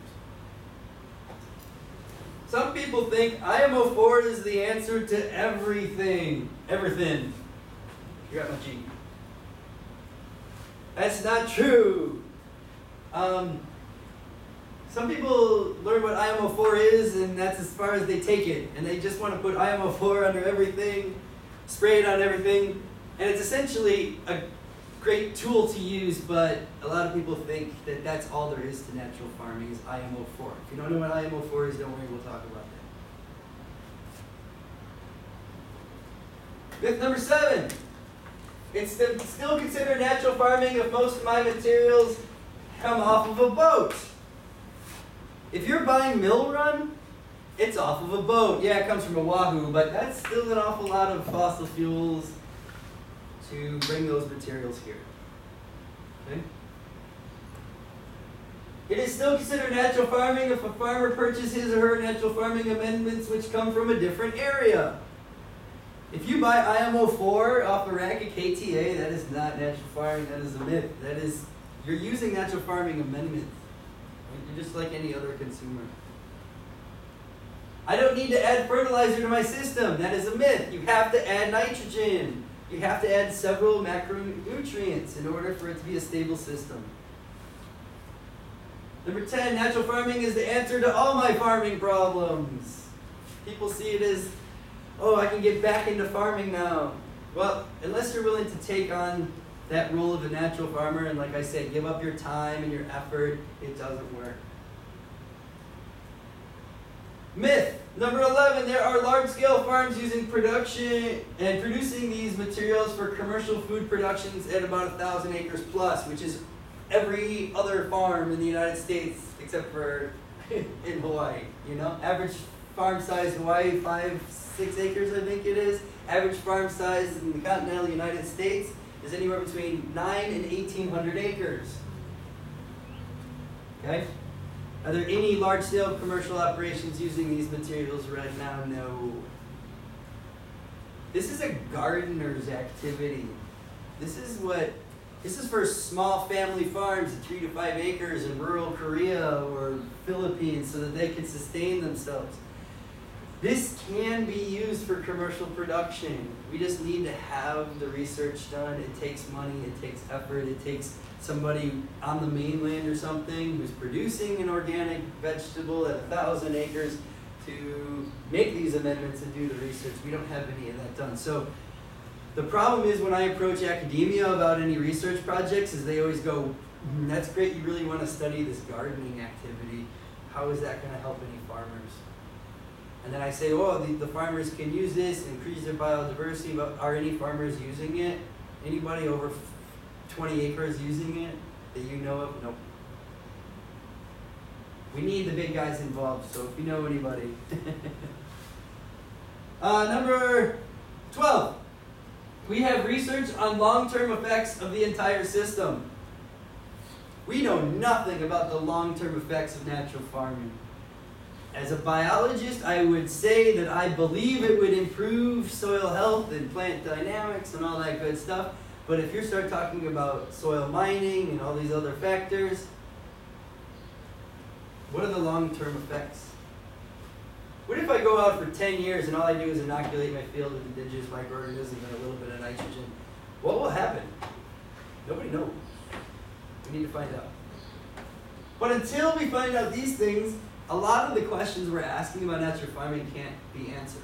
Some people think IMO 4 is the answer to everything. Everything. You got my G. That's not true. Some people learn what IMO 4 is, and that's as far as they take it. And they just want to put IMO 4 under everything, spray it on everything. And it's essentially a great tool to use, but a lot of people think that that's all there is to natural farming is IMO 4. If you don't know what IMO 4 is, don't worry, we'll talk about that. Myth number 7. It's still considered natural farming if most of my materials come off of a boat. If you're buying Mill Run, it's off of a boat. Yeah, it comes from Oahu, but that's still an awful lot of fossil fuels to bring those materials here. Okay? It is still considered natural farming if a farmer purchases his or her natural farming amendments which come from a different area. If you buy IMO 4 off the rack at KTA, that is not natural farming, that is a myth. That is, you're using natural farming amendments. You're just like any other consumer. I don't need to add fertilizer to my system. That is a myth. You have to add nitrogen. You have to add several macronutrients in order for it to be a stable system. Number 10, natural farming is the answer to all my farming problems. People see it as, oh, I can get back into farming now. Well, unless you're willing to take on that role of a natural farmer and, like I said, give up your time and your effort, it doesn't work. Myth number 11, there are large-scale farms using production and producing these materials for commercial food productions at about 1,000 acres plus, which is every other farm in the United States except for in Hawaii. You know, average farm size Hawaii 5-6 acres, I think it is. Average farm size in the continental United States is anywhere between 9 and 1,800 acres. Okay. Are there any large-scale commercial operations using these materials right now? No. This is a gardener's activity. This is for small family farms of 3 to 5 acres in rural Korea or Philippines so that they can sustain themselves. This can be used for commercial production. We just need to have the research done. It takes money, it takes effort, it takes somebody on the mainland or something who's producing an organic vegetable at 1,000 acres to make these amendments and do the research. We don't have any of that done. So the problem is when I approach academia about any research projects is they always go, that's great, you really want to study this gardening activity. How is that going to help any farmers? And then I say, oh, the farmers can use this, increase their biodiversity, but are any farmers using it? Anybody over 20 acres using it that you know of? Nope. We need the big guys involved, so if you know anybody. Number 12. We have research on long-term effects of the entire system. We know nothing about the long-term effects of natural farming. As a biologist, I would say that I believe it would improve soil health and plant dynamics and all that good stuff. But if you start talking about soil mining and all these other factors, what are the long-term effects? What if I go out for 10 years and all I do is inoculate my field with indigenous microorganisms and a little bit of nitrogen? What will happen? Nobody knows. We need to find out. But until we find out these things, a lot of the questions we're asking about natural farming can't be answered.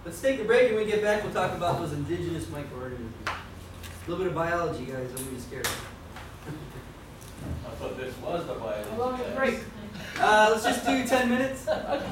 Let's take a break, and when we get back, we'll talk about those indigenous microorganisms. A little bit of biology, guys. Don't be scared. I thought this was the biology. How long is the break? Let's just do 10 minutes. Okay.